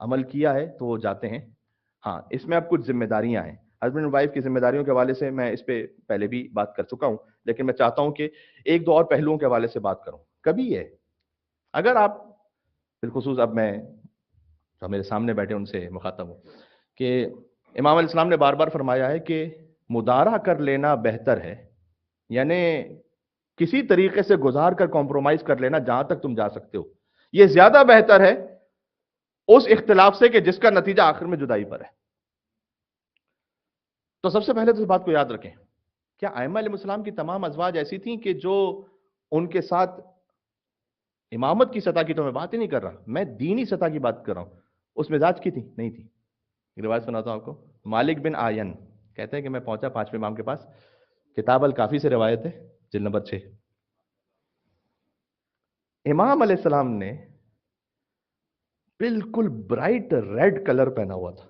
عمل کیا ہے تو وہ جاتے ہیں. ہاں اس میں اب کچھ ذمہ داریاں ہیں. ہسبینڈ اینڈ وائف کی ذمہ داریوں کے حوالے سے میں اس پہ پہلے بھی بات کر چکا ہوں، لیکن میں چاہتا ہوں کہ ایک دو اور پہلوؤں کے حوالے سے بات کروں. کبھی ہے اگر آپ بالخصوص اب میں جو میرے سامنے بیٹھے ان سے مخاطب ہوں کہ امام علیہ السلام نے بار بار فرمایا ہے کہ مدارا کر لینا بہتر ہے، یعنی کسی طریقے سے گزار کر کمپرومائز کر لینا جہاں تک تم جا سکتے ہو، یہ زیادہ بہتر ہے اس اختلاف سے کہ جس کا نتیجہ آخر میں جدائی پر ہے. تو سب سے پہلے تو اس بات کو یاد رکھیں، کیا ائمہ علیہ السلام کی تمام ازواج ایسی تھیں کہ جو ان کے ساتھ امامت کی سطح کی، تو میں بات ہی نہیں کر رہا، میں دینی سطح کی بات کر رہا ہوں، اس مزاج کی تھی؟ نہیں تھی. روایت سناتا ہوں آپ کو. مالک بن آین کہتے ہیں کہ میں پہنچا پانچویں امام کے پاس، کتاب الکافی سے روایت ہے جلد نمبر 6. امام علیہ السلام نے بالکل برائٹ ریڈ کلر پہنا ہوا تھا.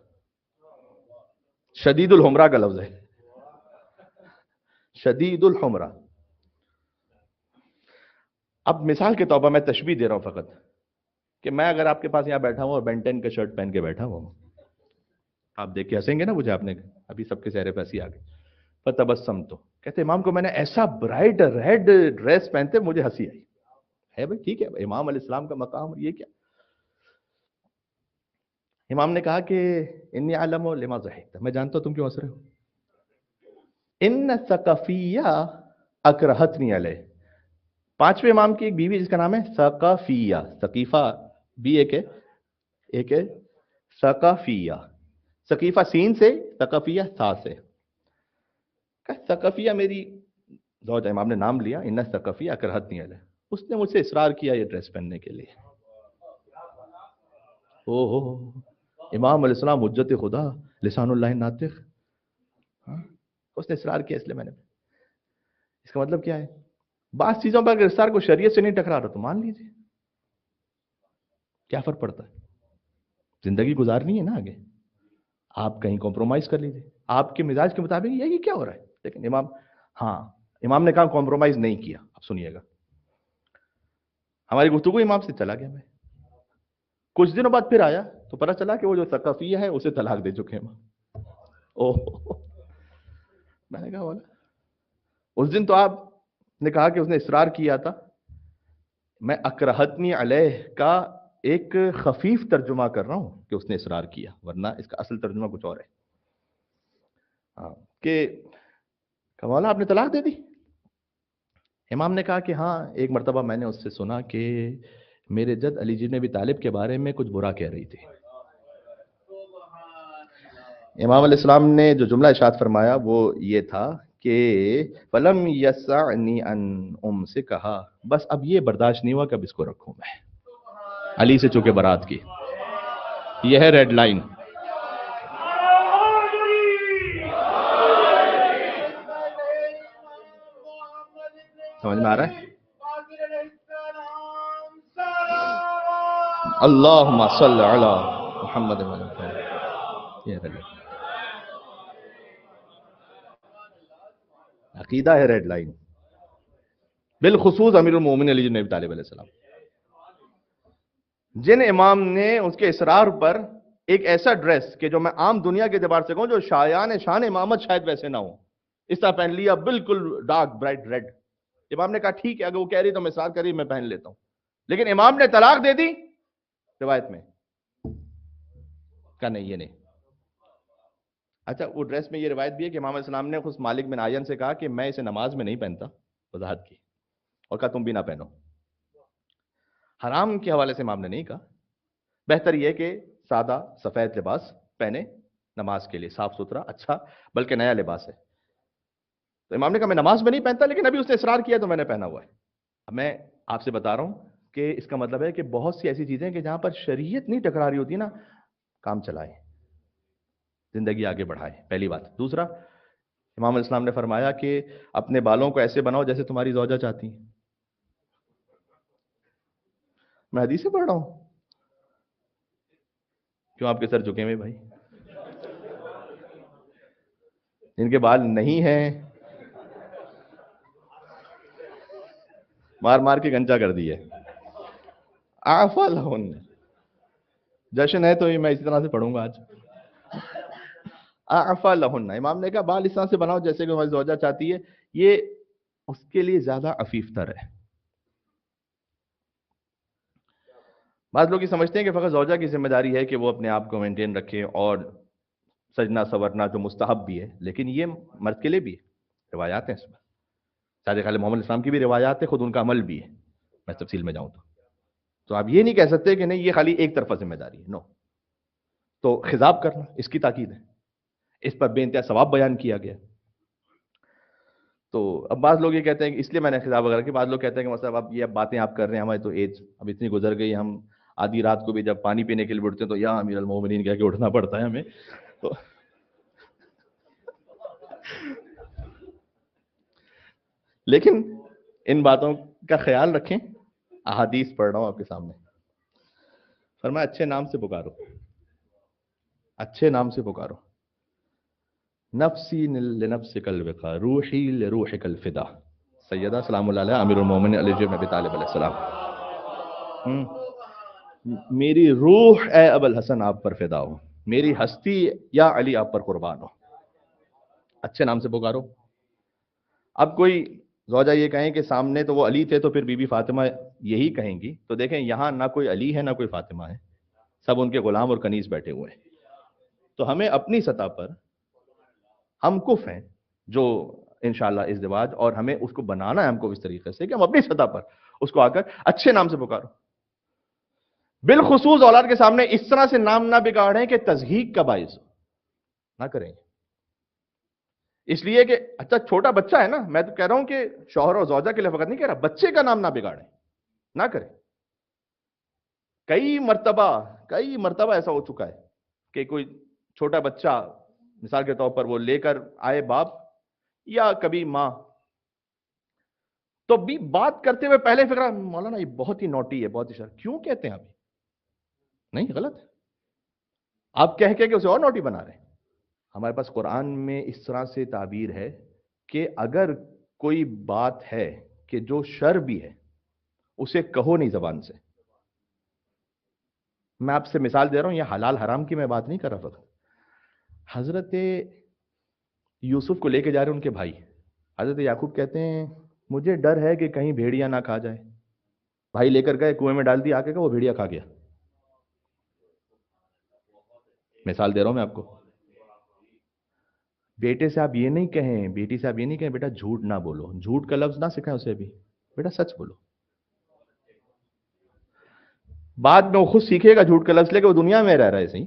شدید الحمرہ کا لفظ ہے، شدید الحمرہ. اب مثال کے طور پر میں تشبیہ دے رہا ہوں فقط کہ میں اگر آپ کے پاس یہاں بیٹھا ہوں اور بینٹن کا شرٹ پہن کے بیٹھا ہوں، آپ دیکھ کے ہنسیں گے نا مجھے، آپ نے ابھی سب کے چہرے پہ ہنسی آ گئی. فتبسم تو کہتے امام کو میں نے ایسا برائٹ ریڈ ڈریس پہنتے مجھے ہنسی آئی. ہے بھائی ٹھیک ہے، امام علیہ السلام کا مقام، یہ کیا؟ امام نے کہا کہ انی اعلم لما ضحکت، میں جانتا ہوں تم کیوں ہنس رہے ہو. ان ثقفیہ اکرہتنی علیہ. پانچویں امام کی ایک بیوی جس کا نام ہے ثقفیہ، ثقیفہ بھی ایک ہے ثقفیہ، ثقیفہ سین سے، ثقفیہ تھا سے. ثقفیہ میری زوجہ، امام نے نام لیا، ان ثقفیہ اکرہتنی علیہ، اس نے مجھ سے اصرار کیا یہ ڈریس پہننے کے لیے. امام علیہ السلام حجت خدا، لسان اللہ ناطق، اس نے اصرار کیا اس لیے میں نے. اس کا مطلب کیا ہے؟ بعض چیزوں پر اگر اصرار کو شریعت سے نہیں ٹکرا رہا تو مان لیجیے، کیا فرق پڑتا ہے؟ زندگی گزارنی ہے نا آگے، آپ کہیں کمپرومائز کر لیجیے آپ کے مزاج کے مطابق. یہ کیا ہو رہا ہے؟ لیکن امام نے کہا کمپرومائز نہیں کیا. اب سنیے گا، ہماری گفتگو امام سے چلا گیا. میں کچھ دنوں بعد پھر آیا تو پتہ چلا کہ وہ جو ثقفیہ ہے اسے طلاق دے چکے ہیں. میں نے کہا بولا اس دن تو آپ نے کہا کہ اس نے اصرار کیا تھا. میں اکرہتنی علیہ کا ایک خفیف ترجمہ کر رہا ہوں کہ اس نے اصرار کیا، ورنہ اس کا اصل ترجمہ کچھ اور ہے. ہاں کہ مولا آپ نے طلاق دے دی. امام نے کہا کہ ہاں ایک مرتبہ میں نے اس سے سنا کہ میرے جد علی جی ابی طالب کے بارے میں کچھ برا کہہ رہی تھی. امام علیہ السلام نے جو جملہ ارشاد فرمایا وہ یہ تھا کہ فلم یسعنی ان سے کہا بس اب یہ برداشت نہیں ہوا کہ اب اس کو رکھوں میں. علی سے چونکہ برات کی، یہ ہے ریڈ لائن. سمجھ میں آ رہا ہے؟ اللہم صل علی محمد. یہ عقیدہ ہے ریڈ لائن، بالخصوص امیر المومنین علی بن ابی طالب علیہ السلام. جن امام نے اس کے اصرار پر ایک ایسا ڈریس کہ جو میں عام دنیا کے اعتبار سے کہوں جو شایان شان امامت شاید ویسے نہ ہو، اس طرح پہن لیا بالکل ڈارک برائٹ ریڈ. امام نے کہا ٹھیک ہے اگر وہ کہہ رہی تو میں اصرار کری میں پہن لیتا ہوں، لیکن امام نے طلاق دے دی روایت میں کہا نہیں یہ نہیں. اچھا وہ ڈریس میں یہ روایت بھی ہے کہ امام علیہ السلام نے خود مالک بن آین سے کہا کہ میں اسے نماز میں نہیں پہنتا، وضاحت کی، اور کہا تم بھی نہ پہنو. حرام کے حوالے سے امام نے نہیں کہا، بہتر یہ کہ سادہ سفید لباس پہنے نماز کے لیے، صاف ستھرا اچھا بلکہ نیا لباس ہے. تو امام نے کہا میں نماز میں نہیں پہنتا لیکن ابھی اس نے اصرار کیا تو میں نے پہنا ہوا ہے. اب میں آپ سے بتا رہا ہوں کہ اس کا مطلب ہے کہ بہت سی ایسی چیزیں کہ جہاں پر شریعت نہیں ٹکرا رہی ہوتی نا، کام چلائیں، زندگی آگے بڑھائیں، پہلی بات. دوسرا امام علیہ السلام نے فرمایا کہ اپنے بالوں کو ایسے بناؤ جیسے تمہاری زوجہ چاہتی ہیں. میں حدیث سے پڑھ رہا ہوں. کیوں آپ کے سر جھکے ہوئے بھائی؟ جن کے بال نہیں ہیں مار مار کے گنجا کر دی ہے. عفا لہن، جشن ہے تو یہ میں اسی طرح سے پڑھوں گا آج. عفا لہن، امام نے کہا بال اس طرح سے بناؤ جیسے کہ ہماری زوجہ چاہتی ہے، یہ اس کے لیے زیادہ عفیف تر ہے. بعض لوگ یہ سمجھتے ہیں کہ فقط زوجہ کی ذمہ داری ہے کہ وہ اپنے آپ کو مینٹین رکھے اور سجنا سورنا جو مستحب بھی ہے، لیکن یہ مرد کے لیے بھی ہے. روایات ہیں اس میں، صادق علیہ محمد اسلام کی بھی روایات ہے، خود ان کا عمل بھی ہے. میں تفصیل میں جاؤں تو آپ یہ نہیں کہہ سکتے کہ نہیں یہ خالی ایک طرفہ ذمہ داری ہے. نو. تو خضاب کرنا اس کی تاکید ہے، اس پر بے انتہا ثواب بیان کیا گیا. تو اب بعض لوگ یہ کہتے ہیں کہ اس لیے میں نے خضاب وغیرہ کی، بعض لوگ کہتے ہیں کہ مطلب اب یہ باتیں آپ کر رہے ہیں، ہماری تو ایج اب اتنی گزر گئی، ہم آدھی رات کو بھی جب پانی پینے کے لیے اٹھتے ہیں تو یا امیر المومنین کہہ کے اٹھنا پڑتا ہے ہمیں. تو لیکن ان باتوں کا خیال رکھیں. احادیث پڑھ رہا ہوں آپ کے سامنے. فرمایا اچھے نام سے پکارو، اچھے نام سے پکارو. نفسی لنفسک الوقا، روحی لروحک الفدا. سیدہ سلام اللہ علیہ امیر المومنین علی بن ابی طالب علیہ السلام. میری روح اے ابو الحسن آپ پر فدا ہو، میری ہستی یا علی آپ پر قربان ہو. اچھے نام سے پکارو. اب کوئی زوجہ یہ کہیں کہ سامنے تو وہ علی تھے تو پھر بی بی فاطمہ یہی کہیں گی، تو دیکھیں یہاں نہ کوئی علی ہے نہ کوئی فاطمہ ہے، سب ان کے غلام اور کنیز بیٹھے ہوئے ہیں. تو ہمیں اپنی سطح پر ہم کف ہیں جو انشاءاللہ ازدواج، اور ہمیں اس کو بنانا ہے ہم کو اس طریقے سے کہ ہم اپنی سطح پر اس کو آ کر اچھے نام سے پکارو. بالخصوص اولاد کے سامنے اس طرح سے نام نہ بگاڑیں کہ تضحیق کا باعث نہ کریں. اس لیے کہ اچھا چھوٹا بچہ ہے نا، میں تو کہہ رہا ہوں کہ شوہر اور زوجہ کے لیے فقط نہیں کہہ رہا، بچے کا نام نہ بگاڑیں، نہ کریں. کئی مرتبہ ایسا ہو چکا ہے کہ کوئی چھوٹا بچہ مثال کے طور پر وہ لے کر آئے باپ یا کبھی ماں، تو بھی بات کرتے ہوئے پہلے فکر مولانا یہ بہت ہی نوٹی ہے، بہت ہی شر. کیوں کہتے ہیں ابھی؟ نہیں، غلط ہے. آپ کہہ کہ اسے اور نوٹی بنا رہے ہیں. ہمارے پاس قرآن میں اس طرح سے تعبیر ہے کہ اگر کوئی بات ہے کہ جو شر بھی ہے اسے کہو نہیں زبان سے. میں آپ سے مثال دے رہا ہوں، یہ حلال حرام کی میں بات نہیں کر رہا. فقط حضرت یوسف کو لے کے جا رہے ہیں ان کے بھائی، حضرت یعقوب کہتے ہیں مجھے ڈر ہے کہ کہیں بھیڑیا نہ کھا جائے. بھائی لے کر گئے، کنویں میں ڈال دیا، آ کے وہ بھیڑیا کھا گیا. مثال دے رہا ہوں میں آپ کو. بیٹے سے آپ یہ نہیں کہیں، بیٹی سے آپ یہ نہیں کہیں بیٹا جھوٹ نہ بولو، جھوٹ کا لفظ نہ سکھائیں اسے بھی، بیٹا سچ بولو. بعد میں وہ خود سیکھے گا جھوٹ کا لفظ لے کے، وہ دنیا میں رہ رہا ہے صحیح،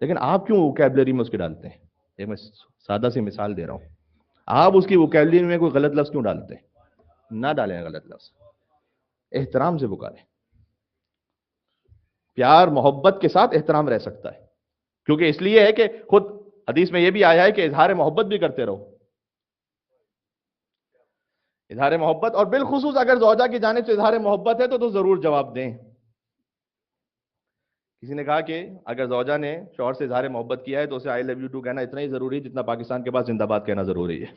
لیکن آپ کیوں ووکیبلری میں اس کے ڈالتے ہیں؟ یہ میں سادہ سی مثال دے رہا ہوں. آپ اس کی ووکیبلری میں کوئی غلط لفظ کیوں ڈالتے ہیں؟ نہ ڈالیں غلط لفظ، احترام سے پکاریں. پیار محبت کے ساتھ احترام رہ سکتا ہے، کیونکہ اس لیے ہے کہ خود حدیث میں یہ بھی آیا ہے کہ اظہار محبت بھی کرتے رہو. اظہار محبت، اور بالخصوص اگر زوجہ کی جانب سے اظہار محبت ہے تو ضرور جواب دیں. کسی نے کہا کہ اگر زوجہ نے شوہر سے اظہار محبت کیا ہے تو اسے آئی لو یو ٹو کہنا اتنا ہی ضروری ہے جتنا پاکستان کے پاس زندہ باد کہنا ضروری ہے.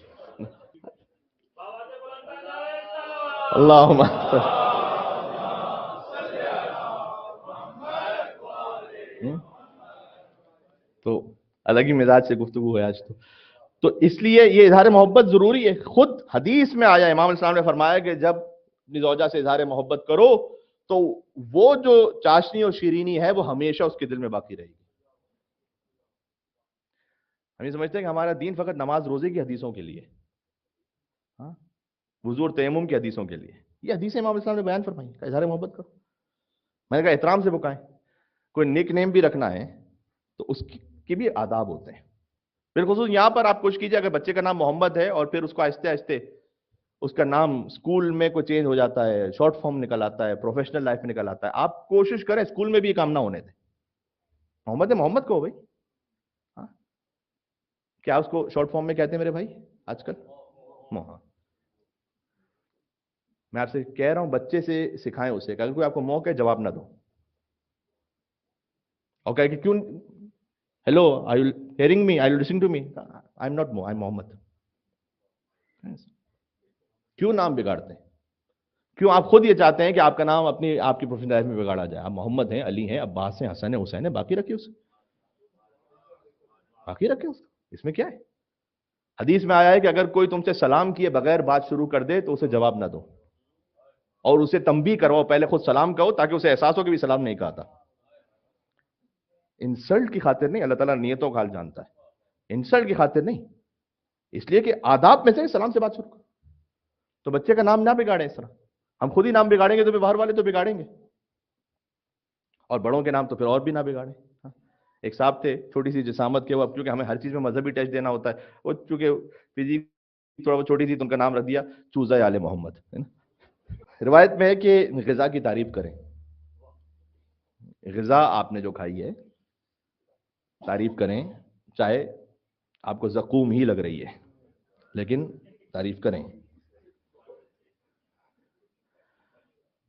اللہم تو الگ ہی مزاج سے گفتگو ہے آج تو اس لیے یہ اظہار محبت ضروری ہے. خود حدیث میں آیا، امام السلام نے فرمایا کہ جب اپنی زوجہ سے اظہار محبت کرو تو وہ جو چاشنی اور شیرینی ہے وہ ہمیشہ اس کے دل میں باقی رہے گی. ہم یہ سمجھتے ہیں کہ ہمارا دین فقط نماز روزے کی حدیثوں کے لیے، ہاں، وضو اور تیمم کی حدیثوں کے لیے. یہ حدیث امام السلام نے بیان فرمائی کہ اظہار محبت کرو. میں نے کہا احترام سے بکائیں. کوئی نک نیم بھی رکھنا ہے تو اس کی بھی آداب ہوتے ہیں. بالخصوص یہاں پر آپ کوشش کیجیے، اگر بچے کا نام محمد ہے اور پھر اس کو آہستہ آہستہ اس کا نام اسکول میں کوئی چینج ہو جاتا ہے، شارٹ فارم نکل آتا ہے، پروفیشنل لائف میں نکل آتا ہے، آپ کوشش کریں اسکول میں بھی یہ کام نہ ہونے دیں. محمد ہے محمد کو بھائی، ہاں، کیا اس کو شارٹ فارم میں کہتے ہیں میرے بھائی آج کل؟ ہاں. میں آپ سے کہہ رہا ہوں بچے سے سکھائیں اسے کہ اگر کوئی آپ کو موقع ہے جواب نہ دو، اور کہ کیوں hello I will hearing me, I will listening to me, I am not مو، آئی ایم محمد. کیوں نام بگاڑتے ہیں؟ کیوں آپ خود یہ چاہتے ہیں کہ آپ کا نام آپ کی پروفیشنل لائف میں بگاڑا جائے؟ آپ محمد ہیں، علی ہیں، عباس ہیں، حسن ہیں، حسین ہیں، باقی رکھیے اسے، باقی رکھیں اسے، اس میں کیا ہے؟ حدیث میں آیا ہے کہ اگر کوئی تم سے سلام کیے بغیر بات شروع کر دے تو اسے جواب نہ دو، اور اسے تنبیہ کرو، پہلے خود سلام کہو تاکہ اسے احساس ہو کہ بھی سلام نہیں کہا تھا. انسلٹ کی خاطر نہیں، اللہ تعالیٰ نیتوں کا حال جانتا ہے. انسلٹ کی خاطر نہیں، اس لیے کہ آداب میں سے سلام سے بات شروع کرو. تو بچے کا نام نہ بگاڑیں اس طرح. ہم خود ہی نام بگاڑیں گے تو باہر والے تو بگاڑیں گے، اور بڑوں کے نام تو پھر اور بھی نہ بگاڑیں. ایک صاحب تھے چھوٹی سی جسامت کے، وہ اب چونکہ ہمیں ہر چیز میں مذہبی ٹچ دینا ہوتا ہے، وہ چونکہ فزیک تھوڑا وہ چھوٹی تھی تو ان کا نام رکھ دیا چوزہ آل محمد. روایت میں ہے کہ غذا کی تعریف کریں. غذا آپ نے جو کھائی ہے تعریف کریں، چاہے آپ کو زقوم ہی لگ رہی ہے لیکن تعریف کریں.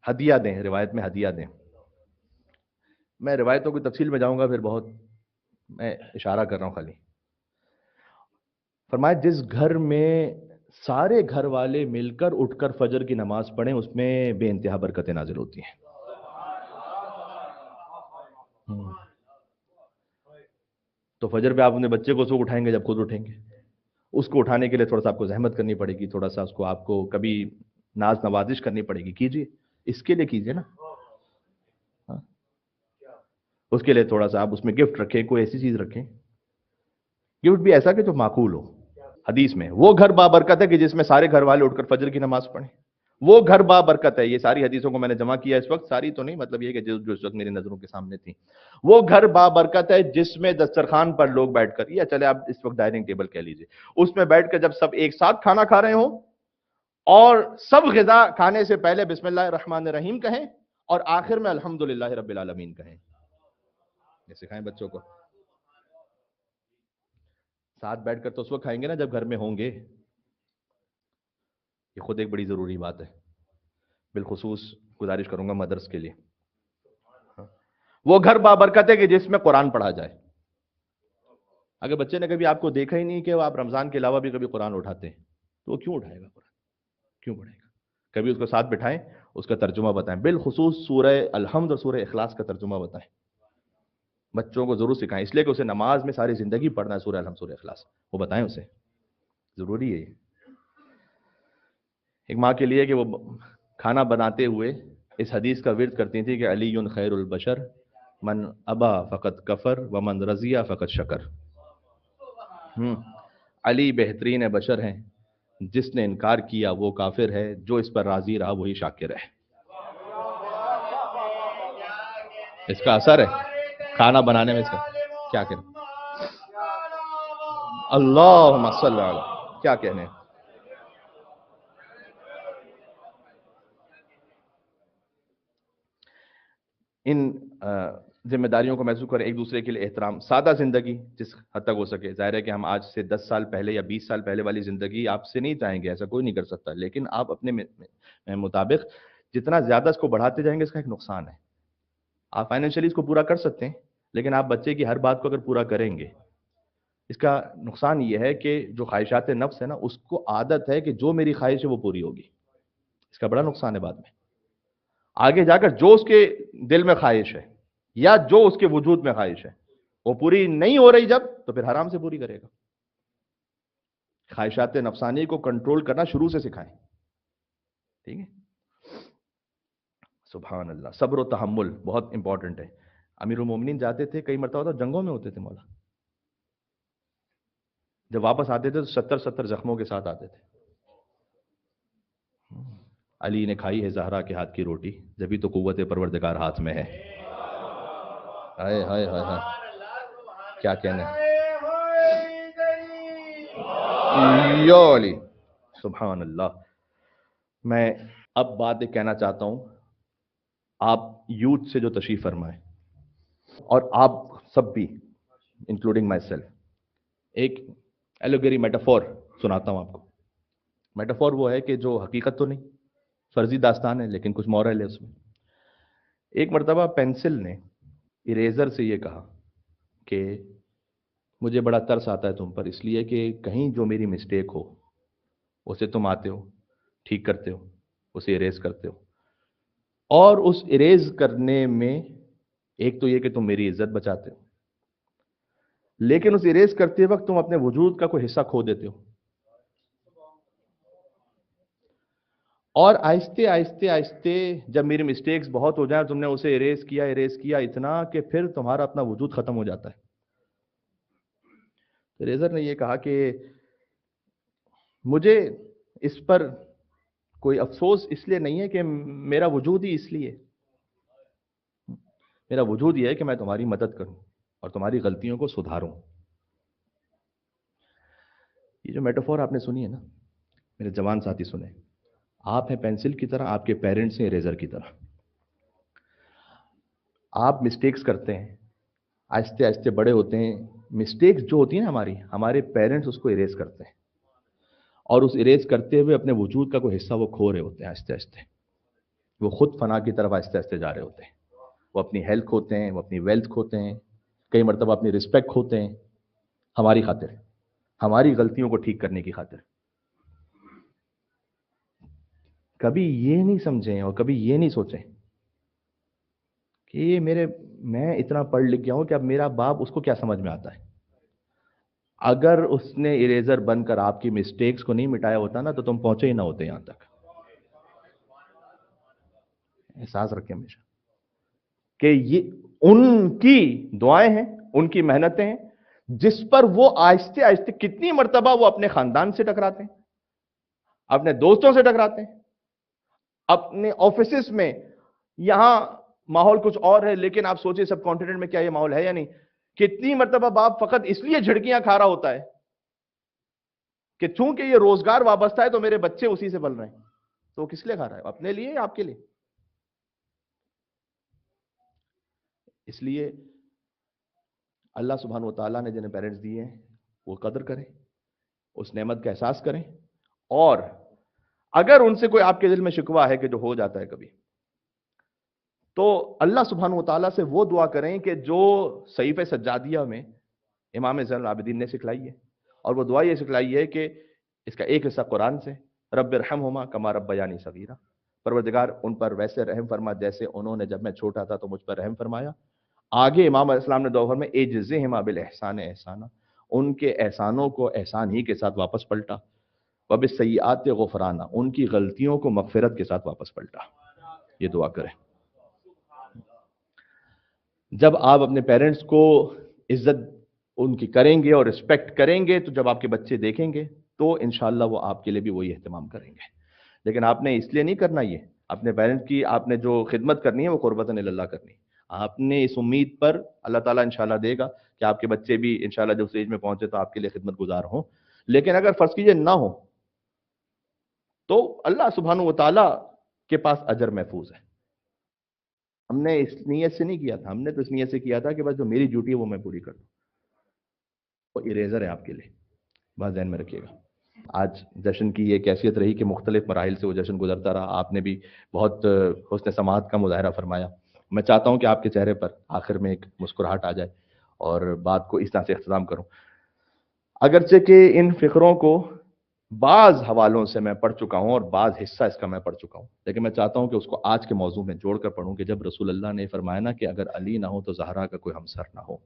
ہدیہ دیں، روایت میں ہدیہ دیں. میں روایتوں کی تفصیل میں جاؤں گا پھر بہت، میں اشارہ کر رہا ہوں خالی. فرمایا جس گھر میں سارے گھر والے مل کر اٹھ کر فجر کی نماز پڑھیں اس میں بے انتہا برکتیں نازل ہوتی ہیں. تو فجر پہ آپ اپنے بچے کو اس وقت اٹھائیں گے جب خود اٹھیں گے. اس کو اٹھانے کے لیے تھوڑا سا آپ کو زحمت کرنی پڑے گی، تھوڑا سا اس کو آپ کو کبھی ناز نوازش کرنی پڑے گی، کیجیے، اس کے لیے کیجیے نا. ہاں؟ اس کے لیے تھوڑا سا آپ اس میں گفٹ رکھیں، کوئی ایسی چیز رکھیں، گفٹ بھی ایسا کہ جو معقول ہو. حدیث میں وہ گھر بابرکت ہے کہ جس میں سارے گھر والے اٹھ کر فجر کی نماز پڑھیں. وہ گھر بابرکت ہے. یہ ساری حدیثوں کو میں نے جمع کیا اس وقت، ساری تو نہیں، مطلب یہ کہ جو اس وقت میری نظروں کے سامنے تھی. وہ گھر بابرکت ہے جس میں دسترخوان پر لوگ بیٹھ کر، یا چلے آپ اس وقت ڈائننگ ٹیبل کہہ لیجیے، اس میں بیٹھ کر جب سب ایک ساتھ کھانا کھا رہے ہوں اور سب غذا کھانے سے پہلے بسم اللہ الرحمن الرحیم کہیں اور آخر میں الحمدللہ رب العالمین کہیں. یہ سکھائیں بچوں کو. ساتھ بیٹھ کر تو اس وقت کھائیں گے نا جب گھر میں ہوں گے. یہ خود ایک بڑی ضروری بات ہے، بالخصوص گزارش کروں گا مدرس کے لیے. وہ گھر بابرکت ہے کہ جس میں قرآن پڑھا جائے. اگر بچے نے کبھی آپ کو دیکھا ہی نہیں کہ وہ آپ رمضان کے علاوہ بھی کبھی قرآن اٹھاتے ہیں تو وہ کیوں اٹھائے گا قرآن؟ کیوں پڑھے گا؟ کبھی اس کو ساتھ بٹھائیں، اس کا ترجمہ بتائیں، بالخصوص سورہ الحمد اور سورہ اخلاص کا ترجمہ بتائیں. بچوں کو ضرور سکھائیں، اس لیے کہ اسے نماز میں ساری زندگی پڑھنا ہے سورہ الحمد سورہ اخلاص، وہ بتائیں اسے، ضروری ہے یہ. ایک ماں کے لیے کہ وہ کھانا بناتے ہوئے اس حدیث کا ورد کرتی تھی کہ علی خیر البشر من ابا فقط کفر ومن رضیہ فقط شکر. علی بہترین بشر ہیں، جس نے انکار کیا وہ کافر ہے، جو اس پر راضی رہا وہی شاکر ہے. اس کا اثر ہے کھانا بنانے میں، اس کا کیا کہنا. اللہم صلی علی، کیا کہنے. ان ذمہ داریوں کو محسوس کریں، ایک دوسرے کے لیے احترام، سادہ زندگی جس حد تک ہو سکے. ظاہر ہے کہ ہم آج سے 10 سال پہلے یا 20 سال پہلے والی زندگی آپ سے نہیں چاہیں گے، ایسا کوئی نہیں کر سکتا، لیکن آپ اپنے مطابق جتنا زیادہ اس کو بڑھاتے جائیں گے اس کا ایک نقصان ہے. آپ فائنینشلی اس کو پورا کر سکتے ہیں، لیکن آپ بچے کی ہر بات کو اگر پورا کریں گے، اس کا نقصان یہ ہے کہ جو خواہشات نفس ہے نا، اس کو عادت ہے کہ جو میری خواہش ہے وہ پوری ہوگی. اس کا بڑا نقصان ہے بعد میں آگے جا کر. جو اس کے دل میں خواہش ہے یا جو اس کے وجود میں خواہش ہے وہ پوری نہیں ہو رہی جب، تو پھر حرام سے پوری کرے گا. خواہشات نفسانی کو کنٹرول کرنا شروع سے سکھائیں. ٹھیک ہے. سبحان اللہ. صبر و تحمل بہت امپورٹنٹ ہے. امیر المومنین جاتے تھے، کئی مرتبہ تو جنگوں میں ہوتے تھے مولا، جب واپس آتے تھے تو 70 زخموں کے ساتھ آتے تھے. علی نے کھائی ہے زہرا کے ہاتھ کی روٹی، جبھی تو قوت پروردگار ہاتھ میں ہے. ہائے ہائے ہائے ہائے، کیا کہنے. یا علی، سبحان اللہ. میں اب بات ایک کہنا چاہتا ہوں، آپ یوتھ سے جو تشریف فرمائے اور آپ سب بھی انکلوڈنگ مائی سیلف، ایک ایلوگری میٹافور سناتا ہوں آپ کو. میٹافور وہ ہے کہ جو حقیقت تو نہیں، فرضی داستان ہے لیکن کچھ مورل ہے اس میں. ایک مرتبہ پینسل نے اریزر سے یہ کہا کہ مجھے بڑا ترس آتا ہے تم پر، اس لیے کہ کہیں جو میری مسٹیک ہو اسے تم آتے ہو ٹھیک کرتے ہو، اسے اریز کرتے ہو. اور اس اریز کرنے میں ایک تو یہ کہ تم میری عزت بچاتے ہو، لیکن اس اریز کرتے وقت تم اپنے وجود کا کوئی حصہ کھو دیتے ہو. اور آہستے آہستے آہستے جب میری مسٹیکس بہت ہو جائیں، تم نے اسے اریز کیا اتنا کہ پھر تمہارا اپنا وجود ختم ہو جاتا ہے. اریزر نے یہ کہا کہ مجھے اس پر کوئی افسوس اس لیے نہیں ہے کہ میرا وجود ہی اس لیے، میرا وجود یہ ہے کہ میں تمہاری مدد کروں اور تمہاری غلطیوں کو سدھاروں. یہ جو میٹافور آپ نے سنی ہے نا میرے جوان ساتھی سنیں. آپ ہیں پینسل کی طرح، آپ کے پیرنٹس ہیں اریزر کی طرح. آپ مسٹیکس کرتے ہیں، آہستے آہستے بڑے ہوتے ہیں. مسٹیکس جو ہوتی ہیں نا ہمارے پیرنٹس اس کو اریز کرتے ہیں، اور اس اریز کرتے ہوئے اپنے وجود کا کوئی حصہ وہ کھو رہے ہوتے ہیں. آہستے آہستے وہ خود فنا کی طرف آہستے آہستے جا رہے ہوتے ہیں. وہ اپنی ہیلتھ کھوتے ہیں، وہ اپنی ویلتھ کھوتے ہیں، کئی مرتبہ اپنی رسپیکٹ کھوتے ہیں، ہماری خاطر، ہماری غلطیوں کو ٹھیک کرنے کی خاطر. کبھی یہ نہیں سمجھیں اور کبھی یہ نہیں سوچیں کہ یہ میں اتنا پڑھ لکھ گیا ہوں کہ اب میرا باپ اس کو کیا سمجھ میں آتا ہے. اگر اس نے اریزر بن کر آپ کی مسٹیکس کو نہیں مٹایا ہوتا نا تو تم پہنچے ہی نہ ہوتے یہاں تک. احساس رکھیں ہمیشہ کہ یہ ان کی دعائیں ہیں، ان کی محنتیں ہیں، جس پر وہ آہستے آہستے کتنی مرتبہ وہ اپنے خاندان سے ٹکراتے ہیں، اپنے دوستوں سے ٹکراتے ہیں، اپنے آفیسز میں. یہاں ماحول کچھ اور ہے لیکن آپ سوچیں سب کانٹیننٹ میں کیا یہ ماحول ہے یا نہیں. کتنی مرتبہ باپ فقط اس لیے جھڑکیاں کھا رہا ہوتا ہے کہ چونکہ یہ روزگار وابستہ ہے تو میرے بچے اسی سے پل رہے ہیں. تو وہ کس لیے کھا رہا ہے؟ اپنے لیے یا آپ کے لیے؟ اس لیے اللہ سبحانہ و تعالیٰ نے جنہیں پیرنٹس دیے ہیں وہ قدر کریں، اس نعمت کا احساس کریں. اور اگر ان سے کوئی آپ کے دل میں شکوہ ہے کہ جو ہو جاتا ہے کبھی، تو اللہ سبحانہ و تعالیٰ سے وہ دعا کریں کہ جو صحیفہ سجادیہ میں امام زین العابدین نے سکھلائی ہے، اور وہ دعا یہ سکھلائی ہے کہ اس کا ایک حصہ قرآن سے، رب ارحمہما کما ربیانی صغیرا، پروردگار ان پر ویسے رحم فرما جیسے انہوں نے جب میں چھوٹا تھا تو مجھ پر رحم فرمایا. آگے امام علیہ السلام نے دعا فرمائی اجزہما بالاحسان احسانا، ان کے احسانوں کو احسان ہی کے ساتھ واپس پلٹا. وبالسیئات غفرانا، ان کی غلطیوں کو مغفرت کے ساتھ واپس پلٹا. یہ دعا کریں. جب آپ اپنے پیرنٹس کو عزت ان کی کریں گے اور رسپیکٹ کریں گے تو جب آپ کے بچے دیکھیں گے تو انشاءاللہ وہ آپ کے لیے بھی وہی اہتمام کریں گے. لیکن آپ نے اس لیے نہیں کرنا، یہ اپنے پیرنٹس کی آپ نے جو خدمت کرنی ہے وہ قربتاً اللہ کرنی ہے. آپ نے اس امید پر اللہ تعالیٰ انشاءاللہ دے گا کہ آپ کے بچے بھی انشاءاللہ جب اسٹیج میں پہنچے تو آپ کے لیے خدمت گزار ہوں. لیکن اگر فرض کیجئے نہ ہو تو اللہ سبحانہ و تعالیٰ کے پاس اجر محفوظ ہے. ہم نے اس نیت سے نہیں کیا تھا، ہم نے تو اس نیت سے کیا تھا کہ بس جو میری ڈیوٹی ہے وہ میں پوری کر دوں. وہ اریزر ہے آپ کے لیے، بات ذہن میں رکھیے گا. آج جشن کی یہ کیفیت رہی کہ مختلف مراحل سے وہ جشن گزرتا رہا. آپ نے بھی بہت حسن سماعت کا مظاہرہ فرمایا. میں چاہتا ہوں کہ آپ کے چہرے پر آخر میں ایک مسکراہٹ آ جائے اور بات کو اس طرح سے اختتام کروں. اگرچہ کہ ان فقروں کو بعض حوالوں سے میں پڑھ چکا ہوں اور بعض حصہ اس کا میں پڑھ چکا ہوں، لیکن میں چاہتا ہوں کہ اس کو آج کے موضوع میں جوڑ کر پڑھوں کہ جب رسول اللہ نے فرمایا نا کہ اگر علی نہ ہو تو زہرا کا کوئی ہمسر نہ ہو.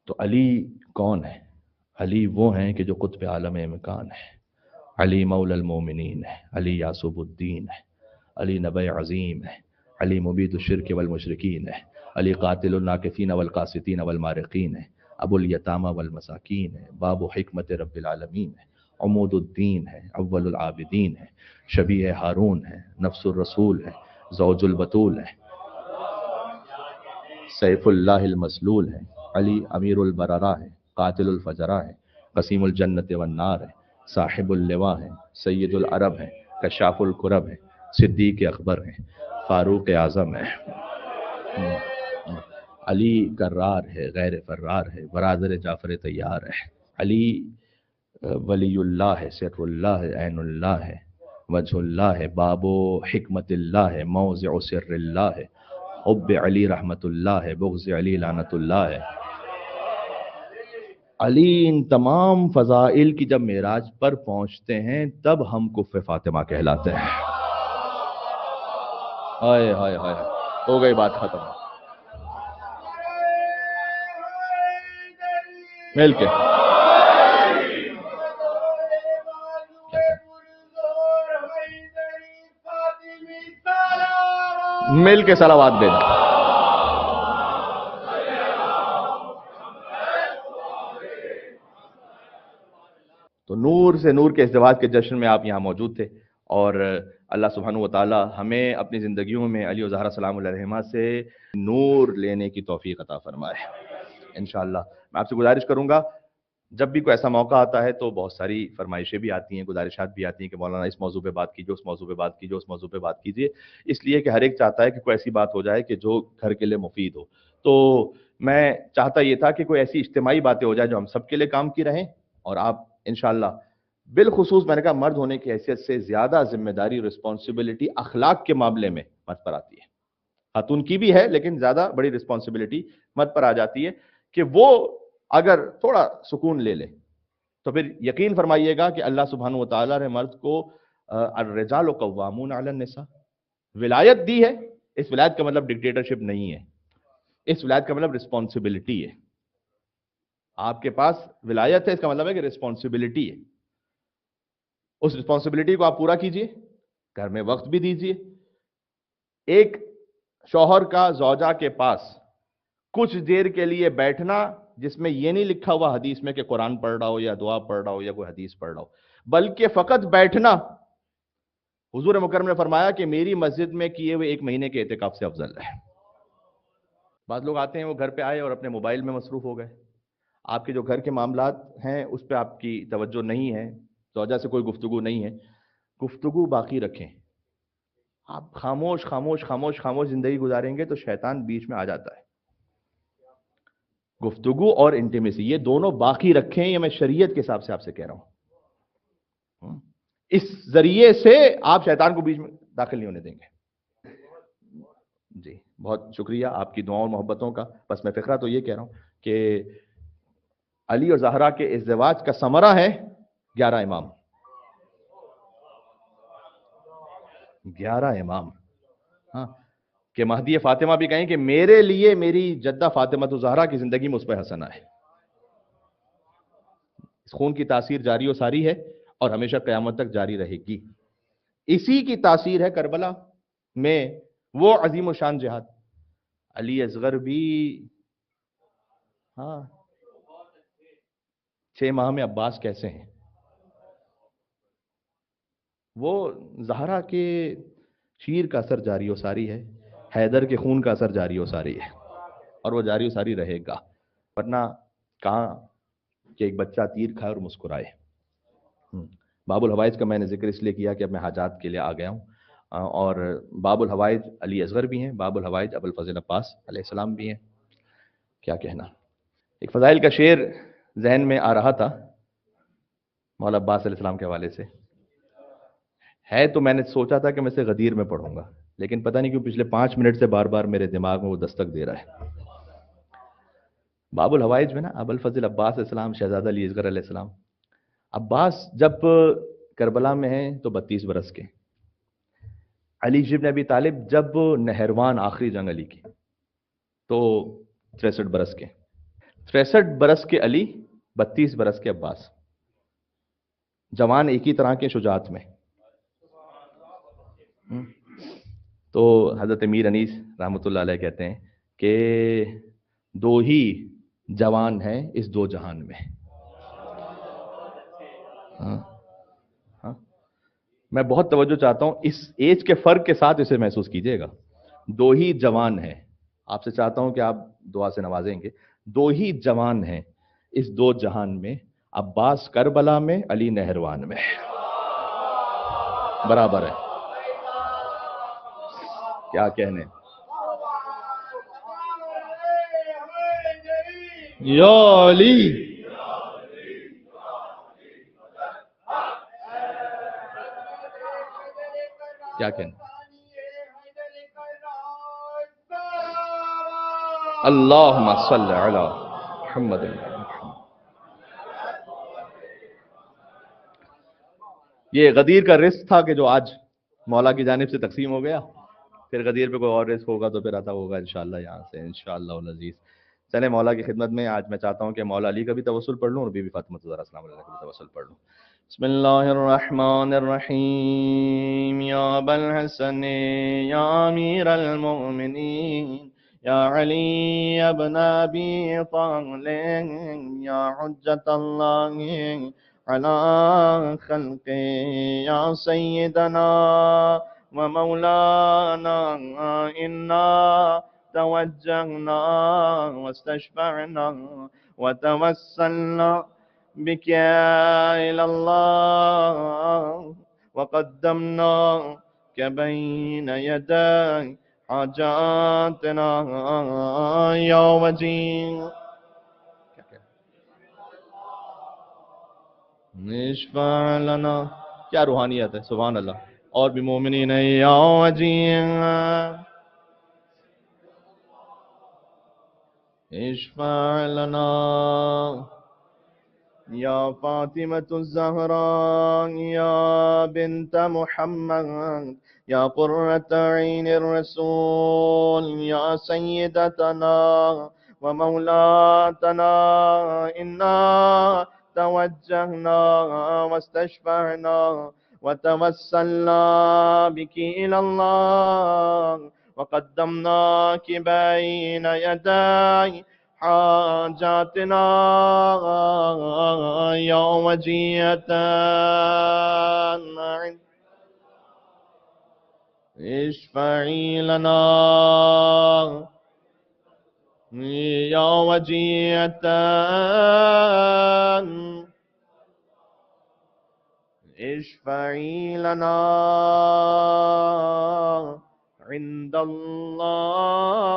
تو علی کون ہے؟ علی وہ ہیں کہ جو قطب عالم امکان ہے. علی مولا المومنین ہے، علی یاسب الدین ہے، علی نبی عظیم ہے، علی مبید الشرک والمشرکین ہے، علی قاتل الناکثین والقاسطین والمارقین ہے، ابو الیتامى والمساکین ہے، باب حکمت رب العالمین ہے، عمود الدین ہے، اول العابدین ہے، شبیہ ہارون ہے، نفس الرسول ہے، زوج البتول ہے، سیف اللہ المسلول ہے، علی امیر البررہ ہے، قاتل الفجرہ ہے، قسیم الجنت والنار ہے، صاحب اللواء ہے، سید العرب ہے، کشاف الکرب ہے، صدیق اکبر ہے، فاروق اعظم ہے، علی کرار ہے، غیر فرار ہے، برادر جعفر طیار ہے. علی ولی اللہ ہے، سر اللہ ہے، عین اللہ ہے، وجہ اللہ ہے، باب و حکمت اللہ ہے، موضع سر اللہ ہے، حب علی رحمت اللہ ہے، بغض علی لعنت اللہ ہے. علی ان تمام فضائل کی جب معراج پر پہنچتے ہیں تب ہم کف فاطمہ کہلاتے ہیں. ہائے ہائے ہائے، ہو گئی بات ختم. مل کے مل کے صلوات دے دیں. تو نور سے نور کے ازدواج کے جشن میں آپ یہاں موجود تھے اور اللہ سبحانہ و تعالی ہمیں اپنی زندگیوں میں علی و زہرا سلام اللہ علیہما سے نور لینے کی توفیق عطا فرمائے انشاءاللہ. میں آپ سے گزارش کروں گا جب بھی کوئی ایسا موقع آتا ہے تو بہت ساری فرمائشیں بھی آتی ہیں، گزارشات بھی آتی ہیں کہ مولانا اس موضوع پہ بات کیجیے، اس موضوع پہ بات کیجیے، اس موضوع پہ بات کیجیے، اس لیے کہ ہر ایک چاہتا ہے کہ کوئی ایسی بات ہو جائے کہ جو گھر کے لیے مفید ہو. تو میں چاہتا یہ تھا کہ کوئی ایسی اجتماعی باتیں ہو جائے جو ہم سب کے لیے کام کی رہیں اور آپ انشاءاللہ بالخصوص میں نے کہا مرد ہونے کی حیثیت سے زیادہ ذمہ داری رسپانسبلٹی اخلاق کے معاملے میں مرد پر آتی ہے. خاتون کی بھی ہے لیکن زیادہ بڑی رسپانسبلٹی مرد پر آ جاتی ہے کہ وہ اگر تھوڑا سکون لے لے تو پھر یقین فرمائیے گا کہ اللہ سبحانہ و تعالیٰ نے مرد کو الرجال قوامون علی النساء ولایت دی ہے. اس ولایت کا مطلب ڈکٹیٹرشپ نہیں ہے، اس ولایت کا مطلب رسپانسبلٹی ہے. آپ کے پاس ولایت ہے، اس کا مطلب ہے کہ رسپانسبلٹی ہے. اس رسپانسبلٹی کو آپ پورا کیجئے، گھر میں وقت بھی دیجئے. ایک شوہر کا زوجہ کے پاس کچھ دیر کے لیے بیٹھنا جس میں یہ نہیں لکھا ہوا حدیث میں کہ قرآن پڑھ رہا ہو یا دعا پڑھ رہا ہو یا کوئی حدیث پڑھ رہا ہو، بلکہ فقط بیٹھنا حضور مکرم نے فرمایا کہ میری مسجد میں کیے ہوئے 1 مہینے کے اعتکاف سے افضل ہے. بعض لوگ آتے ہیں وہ گھر پہ آئے اور اپنے موبائل میں مصروف ہو گئے، آپ کے جو گھر کے معاملات ہیں اس پہ آپ کی توجہ نہیں ہے، زوجہ سے کوئی گفتگو نہیں ہے. گفتگو باقی رکھیں. آپ خاموش خاموش خاموش خاموش زندگی گزاریں گے تو شیطان بیچ میں آ جاتا ہے. گفتگو اور انٹیمیسی یہ دونوں باقی رکھیں، یہ میں شریعت کے حساب سے آپ سے کہہ رہا ہوں. اس ذریعے سے آپ شیطان کو بیچ میں داخل نہیں ہونے دیں گے. جی بہت شکریہ آپ کی دعاؤں اور محبتوں کا. بس میں فقرہ تو یہ کہہ رہا ہوں کہ علی اور زہرا کے ازدواج کا ثمرہ ہے 11 امام. 11 امام، ہاں، کہ مہدی فاطمہ بھی کہیں کہ میرے لیے میری جدہ فاطمہ زہرا کی زندگی میں اس پہ حسنہ ہے. اس خون کی تاثیر جاری و ساری ہے اور ہمیشہ قیامت تک جاری رہے گی. اسی کی تاثیر ہے کربلا میں وہ عظیم و شان جہاد. علی اصغر بھی، ہاں 6 ماہ میں عباس کیسے ہیں؟ وہ زہرا کے شیر کا اثر جاری و ساری ہے، حیدر کے خون کا اثر جاری و ساری ہے، اور وہ جاری و ساری رہے گا، ورنہ کہاں کہ ایک بچہ تیر کھائے اور مسکرائے۔ باب الحوائج کا میں نے ذکر اس لیے کیا کہ اب میں حاجات کے لیے آ گیا ہوں، اور باب الحوائج علی اصغر بھی ہیں، باب الحوائج ابو الفضل عباس علیہ السلام بھی ہیں، کیا کہنا۔ ایک فضائل کا شعر ذہن میں آ رہا تھا مولا عباس علیہ السلام کے حوالے سے، ہے تو میں نے سوچا تھا کہ میں اسے غدیر میں پڑھوں گا، لیکن پتہ نہیں کیوں پچھلے 5 منٹ سے بار بار میرے دماغ میں وہ دستک دے رہا ہے۔ باب الحوائج میں نا ابو الفضل عباس علیہ السلام، شہزادہ علی اصغر علیہ السلام، عباس جب کربلا میں ہیں تو 32 برس کے، علی بن ابی طالب جب نہروان آخری جنگ علی کی تو 63 برس کے، 63 برس کے علی، 32 برس کے عباس، جوان ایک ہی طرح کے شجاعت میں۔ تو حضرت میر انیس رحمۃ اللہ علیہ کہتے ہیں کہ دو ہی جوان ہیں اس دو جہان میں۔ ہاں ہاں، میں بہت توجہ چاہتا ہوں، اس ایج کے فرق کے ساتھ اسے محسوس کیجئے گا۔ دو ہی جوان ہیں، آپ سے چاہتا ہوں کہ آپ دعا سے نوازیں گے، دو ہی جوان ہیں اس دو جہان میں، عباس کربلا میں، علی نہروان میں، برابر ہے، کیا کہنے۔ یا علی، کیا کہنے، اللہم صلی علی محمد۔ یہ غدیر کا رزق تھا کہ جو آج مولا کی جانب سے تقسیم ہو گیا، پھر غدیر پہ کوئی اور رزق ہوگا تو پھر عطا ہوگا انشاءاللہ یہاں سے، انشاءاللہ العزیز۔ چلے مولا کی خدمت میں آج میں چاہتا ہوں کہ مولا علی کا بھی توسل پڑھ لوں اور بی بی فاطمہ الزہرا السلام علیہ کا بھی توسل پڑھ لوں۔ بسم اللہ الرحمن الرحیم، یا ابا الحسن یا امیر المؤمنین یا علی ابن ابی طالب یا حجت اللہ علی خلق یا سیدنا ومولانا انا توجهنا واستشفعنا وتوسلنا بك إلى الله وقدمناك بين يدي حاجاتنا يا وجيه اشفع لنا، کیا روحانیت ہے، سبحان اللہ، اور بھی مومنین یا وجیہ اشفع لنا یا فاطمة الزہرا یا بنت محمد یا قرة عین الرسول یا سیدتنا ومولاتنا انا توجہنا واستشفعنا وتوسلنا بك إلى الله وقدمناك بين يدي حاجاتنا يا وجية اشفعي لنا يا وجية اشفعي لنا عند الله